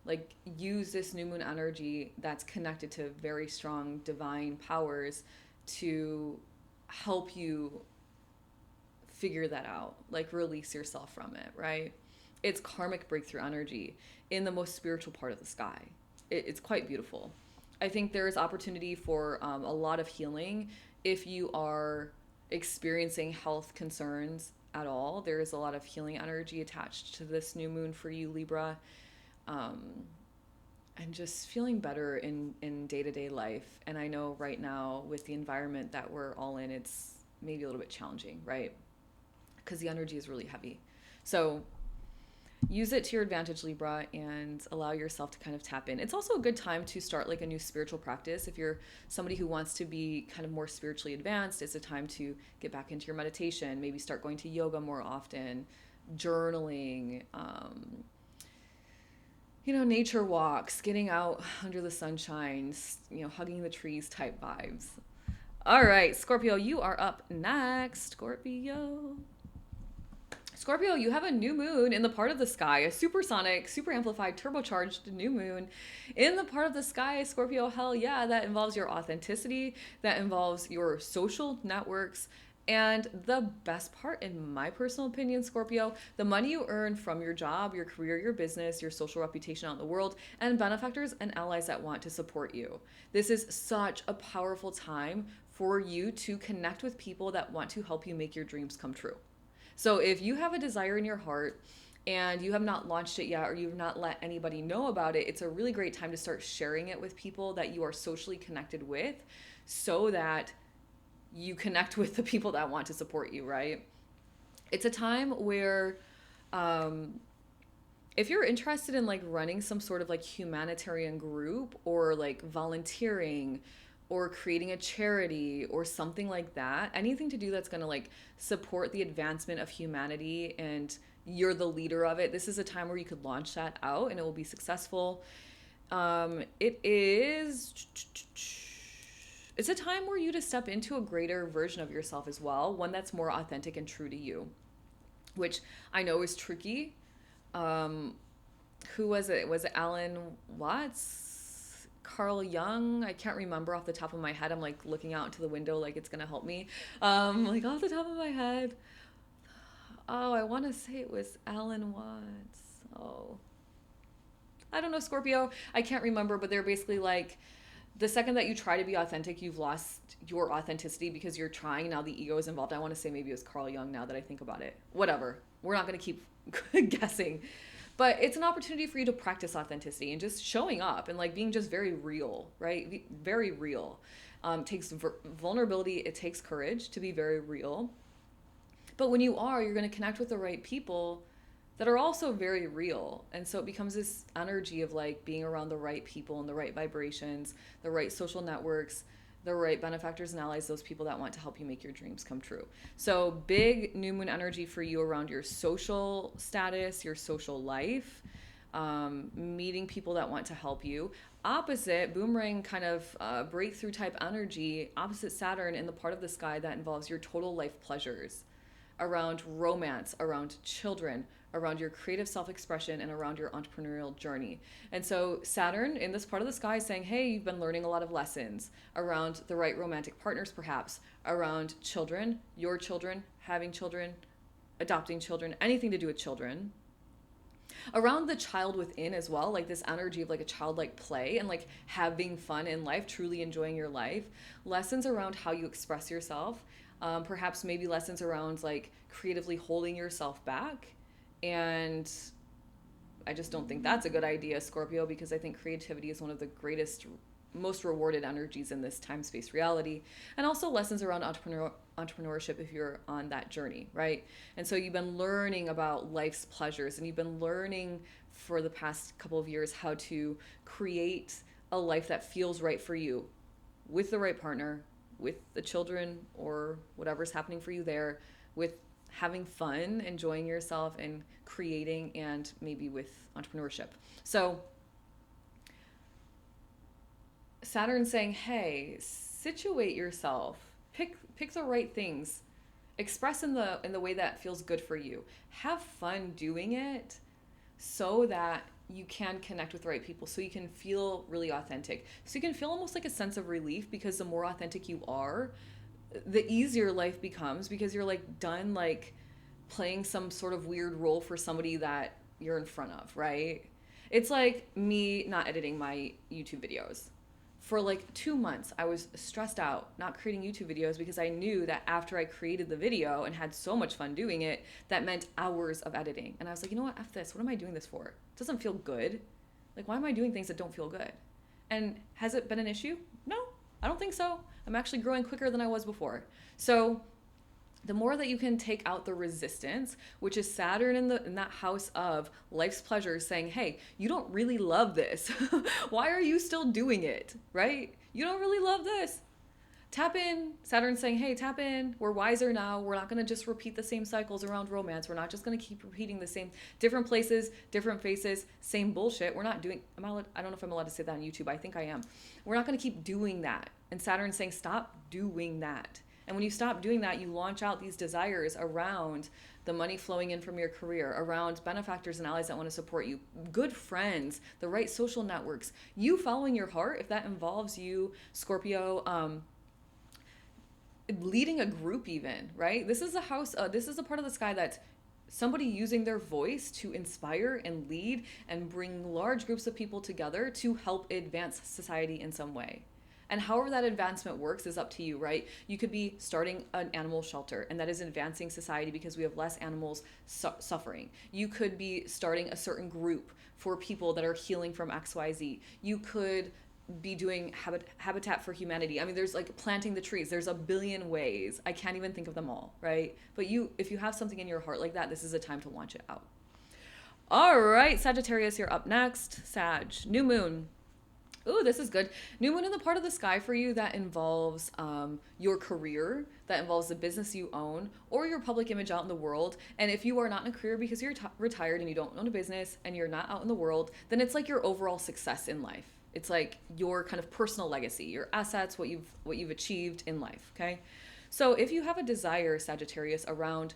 like use this new moon energy that's connected to very strong divine powers to help you figure that out, like release yourself from it, right? It's karmic breakthrough energy in the most spiritual part of the sky. It's quite beautiful. I think there is opportunity for a lot of healing if you are experiencing health concerns at all. There is a lot of healing energy attached to this new moon for you, Libra. And just feeling better in day-to-day life. And I know right now with the environment that we're all in, it's maybe a little bit challenging, right? Because the energy is really heavy. So use it to your advantage, Libra, and allow yourself to kind of tap in. It's also a good time to start like a new spiritual practice. If you're somebody who wants to be kind of more spiritually advanced, it's a time to get back into your meditation, maybe start going to yoga more often, journaling, nature walks, getting out under the sunshine, hugging the trees type vibes. All right, Scorpio, you are up next. Scorpio, you have a new moon in the part of the sky, a supersonic, super amplified, turbocharged new moon in the part of the sky, Scorpio. Hell yeah, that involves your authenticity, that involves your social networks, and the best part, in my personal opinion, Scorpio, the money you earn from your job, your career, your business, your social reputation out in the world, and benefactors and allies that want to support you. This is such a powerful time for you to connect with people that want to help you make your dreams come true. So if you have a desire in your heart and you have not launched it yet, or you've not let anybody know about it, it's a really great time to start sharing it with people that you are socially connected with, so that you connect with the people that want to support you, right? It's a time where, if you're interested in like running some sort of like humanitarian group, or like volunteering, or creating a charity or something like that, anything to do that's going to like support the advancement of humanity, and you're the leader of it, this is a time where you could launch that out and it will be successful. It is, it's a time where you to step into a greater version of yourself as well, one that's more authentic and true to you, which I know is tricky. Who was it? Was it Alan Watts? Carl Jung? I can't remember off the top of my head. I'm like looking out into the window like it's gonna help me. Like off the top of my head. Oh, I want to say it was Alan Watts. Oh, I don't know, Scorpio. I can't remember, but they're basically like, the second that you try to be authentic, you've lost your authenticity because you're trying. Now the ego is involved. I want to say maybe it was Carl Jung now that I think about it. Whatever. We're not going to keep guessing. But it's an opportunity for you to practice authenticity and just showing up and like being just very real, right? Very real. Takes vulnerability. It takes courage to be very real. But when you are, you're going to connect with the right people that are also very real. And so it becomes this energy of like being around the right people and the right vibrations, the right social networks, the right benefactors and allies, those people that want to help you make your dreams come true. So big new moon energy for you around your social status, your social life, meeting people that want to help you. Opposite, boomerang kind of breakthrough type energy, opposite Saturn in the part of the sky that involves your total life pleasures, around romance, around children, around your creative self-expression, and around your entrepreneurial journey. And so Saturn in this part of the sky is saying, hey, you've been learning a lot of lessons around the right romantic partners, perhaps around children, your children, having children, adopting children, anything to do with children. Around the child within as well, like this energy of like a childlike play and like having fun in life, truly enjoying your life. Lessons around how you express yourself. Perhaps maybe lessons around like creatively holding yourself back. And I just don't think that's a good idea, Scorpio, because I think creativity is one of the greatest, most rewarded energies in this time space reality. And also lessons around entrepreneurship if you're on that journey, right? And so you've been learning about life's pleasures, and you've been learning for the past couple of years how to create a life that feels right for you, with the right partner, with the children or whatever's happening for you there, with having fun, enjoying yourself, and creating, and maybe with entrepreneurship. So Saturn's saying, hey, situate yourself, pick the right things, express in the way that feels good for you, have fun doing it, so that you can connect with the right people, so you can feel really authentic, so you can feel almost like a sense of relief, because the more authentic you are, the easier life becomes, because you're like done like playing some sort of weird role for somebody that you're in front of, right? It's like me not editing my YouTube videos. For like 2 months, I was stressed out not creating YouTube videos, because I knew that after I created the video and had so much fun doing it, that meant hours of editing. And I was like, you know what, F this, what am I doing this for? It doesn't feel good. Like, why am I doing things that don't feel good? And has it been an issue? No, I don't think so. I'm actually growing quicker than I was before. So the more that you can take out the resistance, which is Saturn in that house of life's pleasures, saying, hey, you don't really love this. Why are you still doing it, right? You don't really love this. Tap in. Saturn's saying, hey, tap in. We're wiser now. We're not going to just repeat the same cycles around romance. We're not just going to keep repeating the same, different places, different faces, same bullshit. We're not doing, I don't know if I'm allowed to say that on YouTube. I think I am. We're not going to keep doing that. And Saturn's saying, stop doing that. And when you stop doing that, you launch out these desires around the money flowing in from your career, around benefactors and allies that want to support you, good friends, the right social networks, you following your heart. If that involves you, Scorpio, leading a group even, right? This is a house, this is a part of the sky that's somebody using their voice to inspire and lead and bring large groups of people together to help advance society in some way. And however that advancement works is up to you, right? You could be starting an animal shelter, and that is advancing society because we have less animals suffering. You could be starting a certain group for people that are healing from XYZ. You could be doing habitat for humanity. I mean, there's like planting the trees. There's a billion ways. I can't even think of them all, right? But if you have something in your heart like that, this is a time to launch it out. All right, Sagittarius, you're up next. Sag, new moon. Ooh, this is good. New moon in the part of the sky for you that involves your career, that involves the business you own, or your public image out in the world. And if you are not in a career because you're retired and you don't own a business and you're not out in the world, then it's like your overall success in life. It's like your kind of personal legacy, your assets, what you've achieved in life, okay? So if you have a desire, Sagittarius, around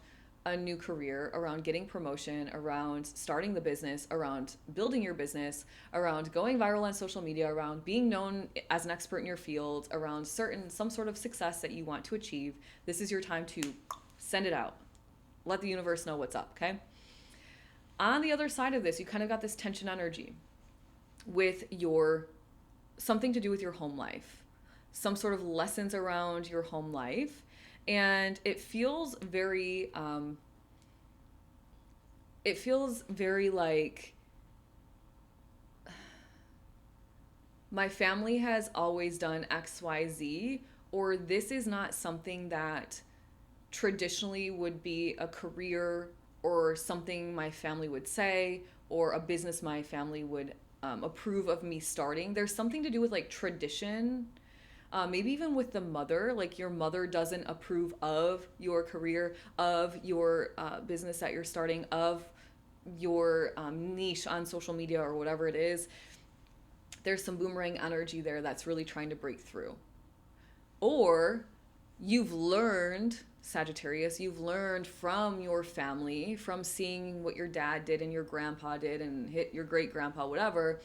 a new career, around getting promotion, around starting the business, around building your business, around going viral on social media, around being known as an expert in your field, around some sort of success that you want to achieve, this is your time to send it out. Let the universe know what's up, okay? On the other side of this, you kind of got this tension energy with something to do with your home life, some sort of lessons around your home life. And it feels very like my family has always done XYZ, or this is not something that traditionally would be a career or something my family would say, or a business my family would approve of me starting. There's something to do with like tradition, maybe even with the mother, like your mother doesn't approve of your career, of your business that you're starting, of your niche on social media or whatever it is. There's some boomerang energy there that's really trying to break through. Or you've learned, Sagittarius, you've learned from your family, from seeing what your dad did and your grandpa did and hit your great grandpa, whatever.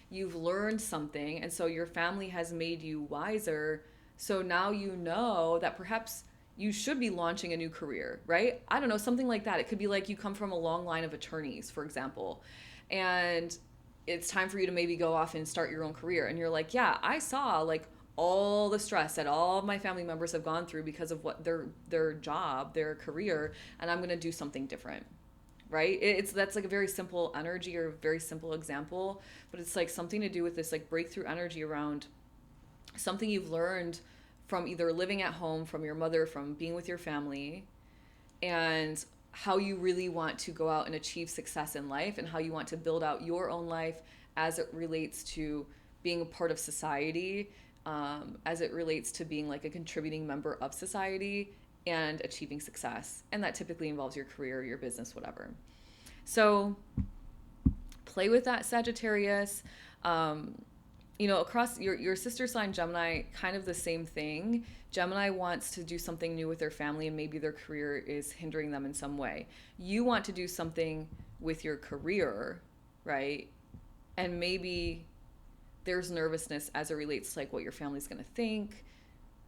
You've learned something, and so your family has made you wiser. So now you know that perhaps you should be launching a new career, right? I don't know, something like that. It could be like you come from a long line of attorneys, for example, and it's time for you to maybe go off and start your own career. And you're like, yeah, I saw like all the stress that all of my family members have gone through because of what their job, their career, and I'm going to do something different. Right? That's like a very simple energy or a very simple example, but it's like something to do with this like breakthrough energy around something you've learned from either living at home, from your mother, from being with your family, and how you really want to go out and achieve success in life, and how you want to build out your own life as it relates to being a part of society, as it relates to being like a contributing member of society and achieving success. And that typically involves your career, your business, whatever. So play with that, Sagittarius. Across your sister sign, Gemini, kind of the same thing. Gemini wants to do something new with their family, and maybe their career is hindering them in some way. You want to do something with your career, right? And maybe there's nervousness as it relates to like what your family's going to think,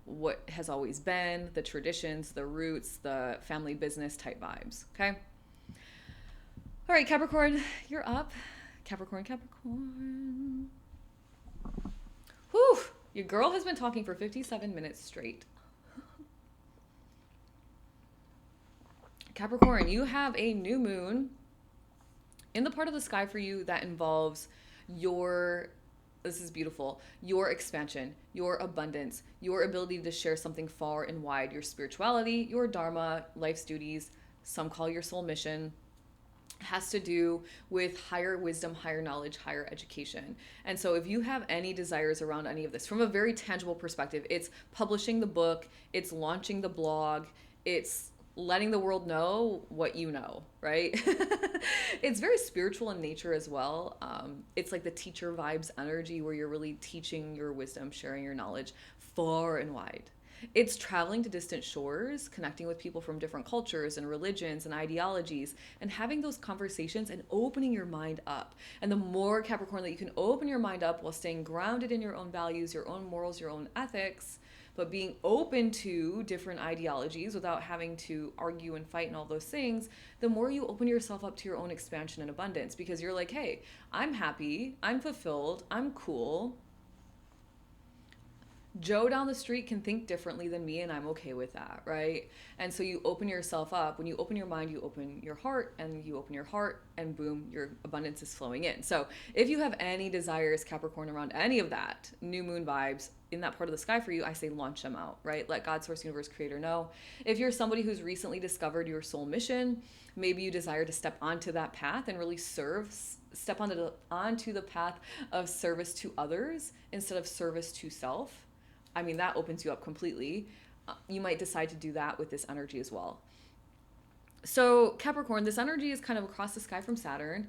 what has always been, the traditions, the roots, the family business type vibes, okay? All right, Capricorn, you're up. Capricorn. Whew, your girl has been talking for 57 minutes straight. Capricorn, you have a new moon in the part of the sky for you that involves this is beautiful, your expansion, your abundance, your ability to share something far and wide, your spirituality, your dharma, life's duties, some call your soul mission, has to do with higher wisdom, higher knowledge, higher education. And so if you have any desires around any of this, from a very tangible perspective, it's publishing the book, it's launching the blog, it's letting the world know what you know, right? It's very spiritual in nature as well. It's like the teacher vibes energy where you're really teaching your wisdom, sharing your knowledge far and wide. It's traveling to distant shores, connecting with people from different cultures and religions and ideologies, and having those conversations and opening your mind up. And the more, Capricorn, that you can open your mind up while staying grounded in your own values, your own morals, your own ethics, but being open to different ideologies without having to argue and fight and all those things, the more you open yourself up to your own expansion and abundance, because you're like, hey, I'm happy, I'm fulfilled, I'm cool. Joe down the street can think differently than me, and I'm okay with that, right? And so you open yourself up. When you open your mind, you open your heart, and you open your heart, and boom, your abundance is flowing in. So if you have any desires, Capricorn, around any of that, new moon vibes in that part of the sky for you, I say launch them out, right? Let God, source, universe, creator know. If you're somebody who's recently discovered your soul mission, maybe you desire to step onto that path and really step onto the path of service to others instead of service to self. I mean, that opens you up completely. You might decide to do that with this energy as well. So Capricorn, this energy is kind of across the sky from Saturn,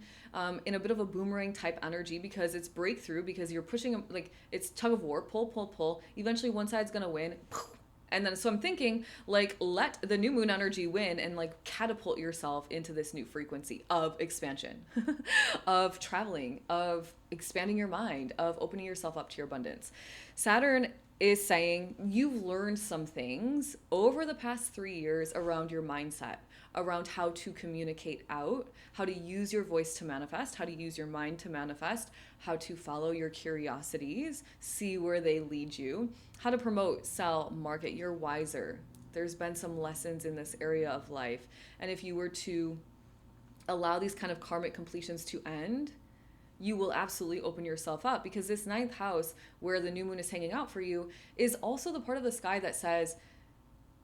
in a bit of a boomerang type energy, because it's breakthrough, because you're pushing, like, it's tug of war, pull, pull, pull. Eventually one side's going to win. And then, so I'm thinking, like, let the new moon energy win and, like, catapult yourself into this new frequency of expansion, of traveling, of expanding your mind, of opening yourself up to your abundance. Saturn is saying you've learned some things over the past 3 years around your mindset, around how to communicate out, how to use your voice to manifest, how to use your mind to manifest, how to follow your curiosities, see where they lead you, how to promote, sell, market. You're wiser. There's been some lessons in this area of life. And if you were to allow these kind of karmic completions to end, you will absolutely open yourself up, because this ninth house where the new moon is hanging out for you is also the part of the sky that says,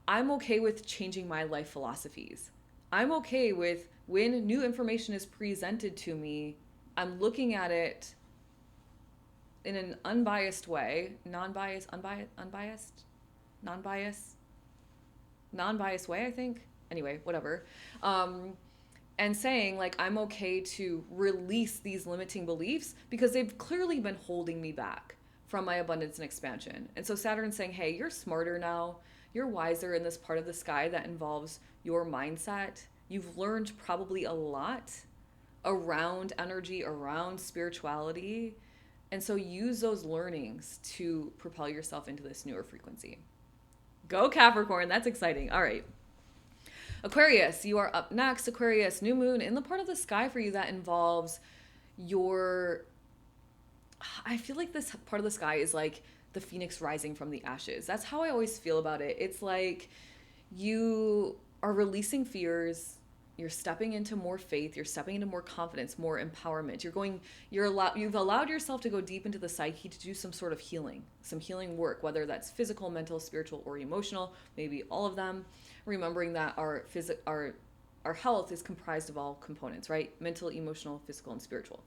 I'm okay with changing my life philosophies. I'm okay with, when new information is presented to me, I'm looking at it in an unbiased way, non-biased way, I think. Anyway, whatever. And saying, like, I'm okay to release these limiting beliefs because they've clearly been holding me back from my abundance and expansion. And so Saturn's saying, hey, you're smarter now. You're wiser in this part of the sky that involves your mindset. You've learned probably a lot around energy, around spirituality. And so use those learnings to propel yourself into this newer frequency. Go Capricorn, that's exciting. All right. Aquarius, you are up next. Aquarius, new moon in the part of the sky for you that involves your, I feel like this part of the sky is like the phoenix rising from the ashes. That's how I always feel about it. It's like you are releasing fears, you're stepping into more faith, you're stepping into more confidence, more empowerment. You've allowed yourself to go deep into the psyche to do some sort of healing, some healing work, whether that's physical, mental, spiritual, or emotional, maybe all of them. Remembering that our health is comprised of all components, right? Mental, emotional, physical, and spiritual.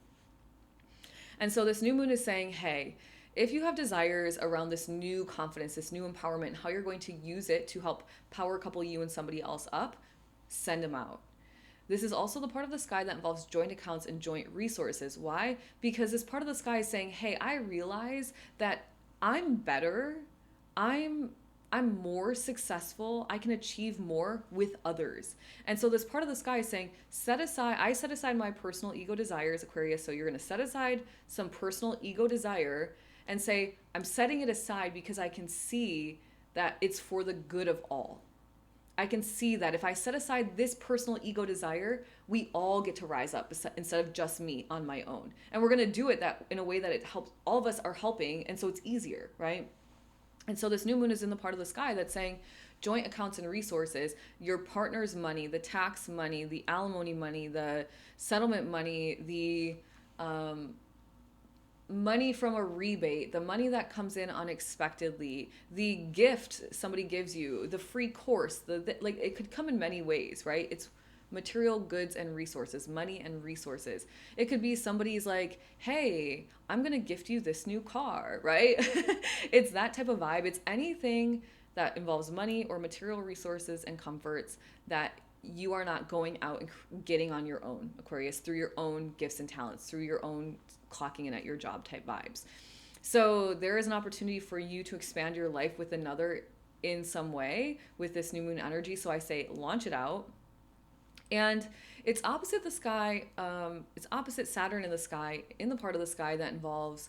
And so this new moon is saying, hey, if you have desires around this new confidence, this new empowerment, how you're going to use it to help power couple you and somebody else up, send them out. This is also the part of the sky that involves joint accounts and joint resources. Why? Because this part of the sky is saying, hey, I realize that I'm better. I'm more successful. I can achieve more with others. And so this part of the sky is saying, I set aside my personal ego desires, Aquarius. So you're going to set aside some personal ego desire and say, I'm setting it aside because I can see that it's for the good of all. I can see that if I set aside this personal ego desire, we all get to rise up instead of just me on my own. And we're going to do it that in a way that it helps, all of us are helping. And so it's easier, right? And so this new moon is in the part of the sky that's saying joint accounts and resources, your partner's money, the tax money, the alimony money, the settlement money, the money from a rebate, the money that comes in unexpectedly, the gift somebody gives you, the free course, like it could come in many ways, right? It's material goods and resources, money and resources. It could be somebody's like, hey, I'm going to gift you this new car, right? It's that type of vibe. It's anything that involves money or material resources and comforts that you are not going out and getting on your own, Aquarius, through your own gifts and talents, through your own clocking in at your job type vibes. So there is an opportunity for you to expand your life with another in some way with this new moon energy. So I say launch it out. And it's opposite the sky, it's opposite Saturn in the sky, in the part of the sky that involves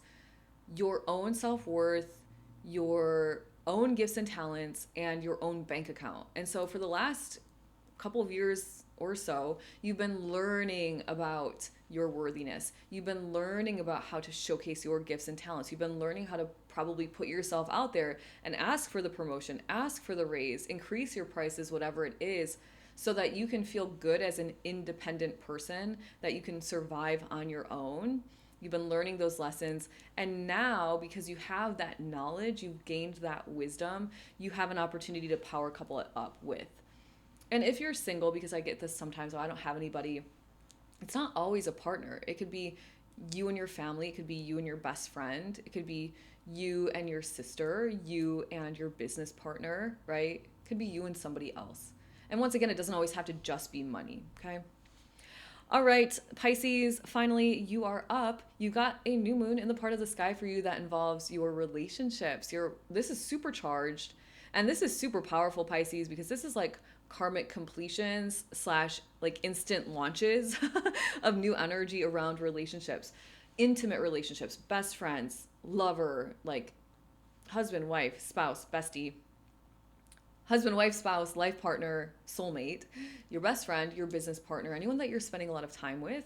your own self-worth, your own gifts and talents, and your own bank account. And so for the last couple of years, or so, you've been learning about your worthiness. You've been learning about how to showcase your gifts and talents. You've been learning how to probably put yourself out there and ask for the promotion, ask for the raise, increase your prices, whatever it is, so that you can feel good as an independent person, that you can survive on your own. You've been learning those lessons. And now, because you have that knowledge, you've gained that wisdom, you have an opportunity to power couple it up with. And if you're single, because I get this sometimes, oh, I don't have anybody, it's not always a partner. It could be you and your family. It could be you and your best friend. It could be you and your sister, you and your business partner, right? It could be you and somebody else. And once again, it doesn't always have to just be money, okay? All right, Pisces, finally, you are up. You got a new moon in the part of the sky for you that involves your relationships. This is supercharged, and this is super powerful, Pisces, because this is like karmic completions slash like instant launches of new energy around relationships, intimate relationships, best friends, lover, like husband, wife, spouse, bestie, husband, wife, spouse, life partner, soulmate, your best friend, your business partner, anyone that you're spending a lot of time with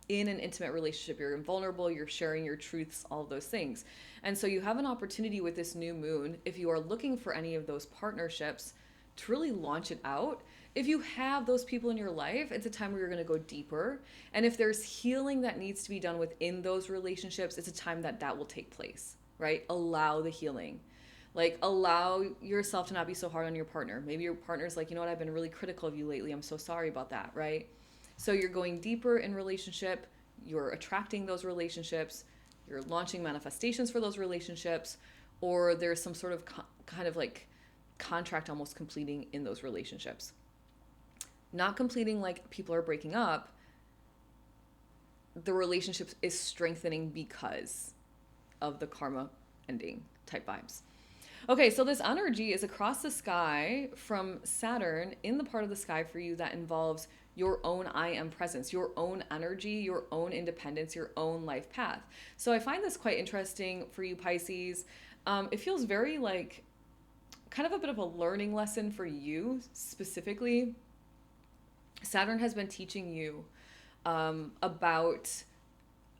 in an intimate relationship. You're invulnerable, you're sharing your truths, all of those things. And so you have an opportunity with this new moon, if you are looking for any of those partnerships, to really launch it out. If you have those people in your life, it's a time where you're going to go deeper. And if there's healing that needs to be done within those relationships, it's a time that that will take place, right? Allow the healing. Like, allow yourself to not be so hard on your partner. Maybe your partner's like, you know what, I've been really critical of you lately. I'm so sorry about that, right? So you're going deeper in relationship. You're attracting those relationships. You're launching manifestations for those relationships. Or there's some sort of kind of like contract almost completing in those relationships. Not completing like people are breaking up. The relationship is strengthening because of the karma ending type vibes. Okay, so this energy is across the sky from Saturn in the part of the sky for you that involves your own I am presence, your own energy, your own independence, your own life path. So I find this quite interesting for you, Pisces. It feels very like kind of a bit of a learning lesson for you specifically. Saturn has been teaching you about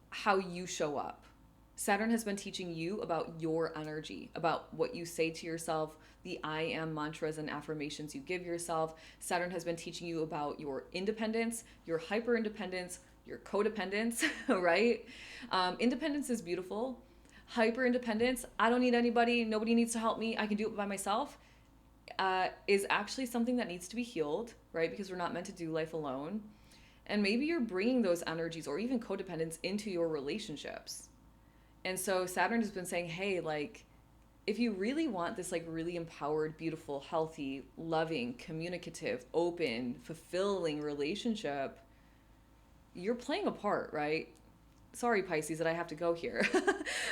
how you show up. Saturn has been teaching you about your energy, about what you say to yourself, the I am mantras and affirmations you give yourself. Saturn has been teaching you about your independence, your hyper independence, your codependence, right? Independence is beautiful. Hyper independence, I don't need anybody, nobody needs to help me, I can do it by myself, is actually something that needs to be healed, right? Because we're not meant to do life alone. And maybe you're bringing those energies or even codependence into your relationships. And so Saturn has been saying, hey, like, if you really want this like really empowered, beautiful, healthy, loving, communicative, open, fulfilling relationship, you're playing a part, right? Sorry, Pisces, that I have to go here.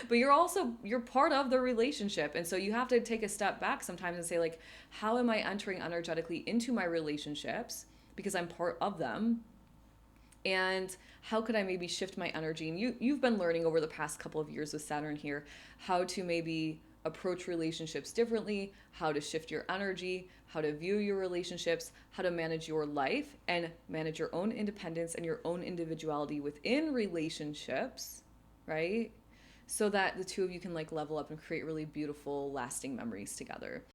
But you're part of the relationship. And so you have to take a step back sometimes and say, like, how am I entering energetically into my relationships? Because I'm part of them. And how could I maybe shift my energy? And you've been learning over the past couple of years with Saturn here how to maybe approach relationships differently, how to shift your energy, how to view your relationships, how to manage your life and manage your own independence and your own individuality within relationships, right? So that the two of you can like level up and create really beautiful, lasting memories together.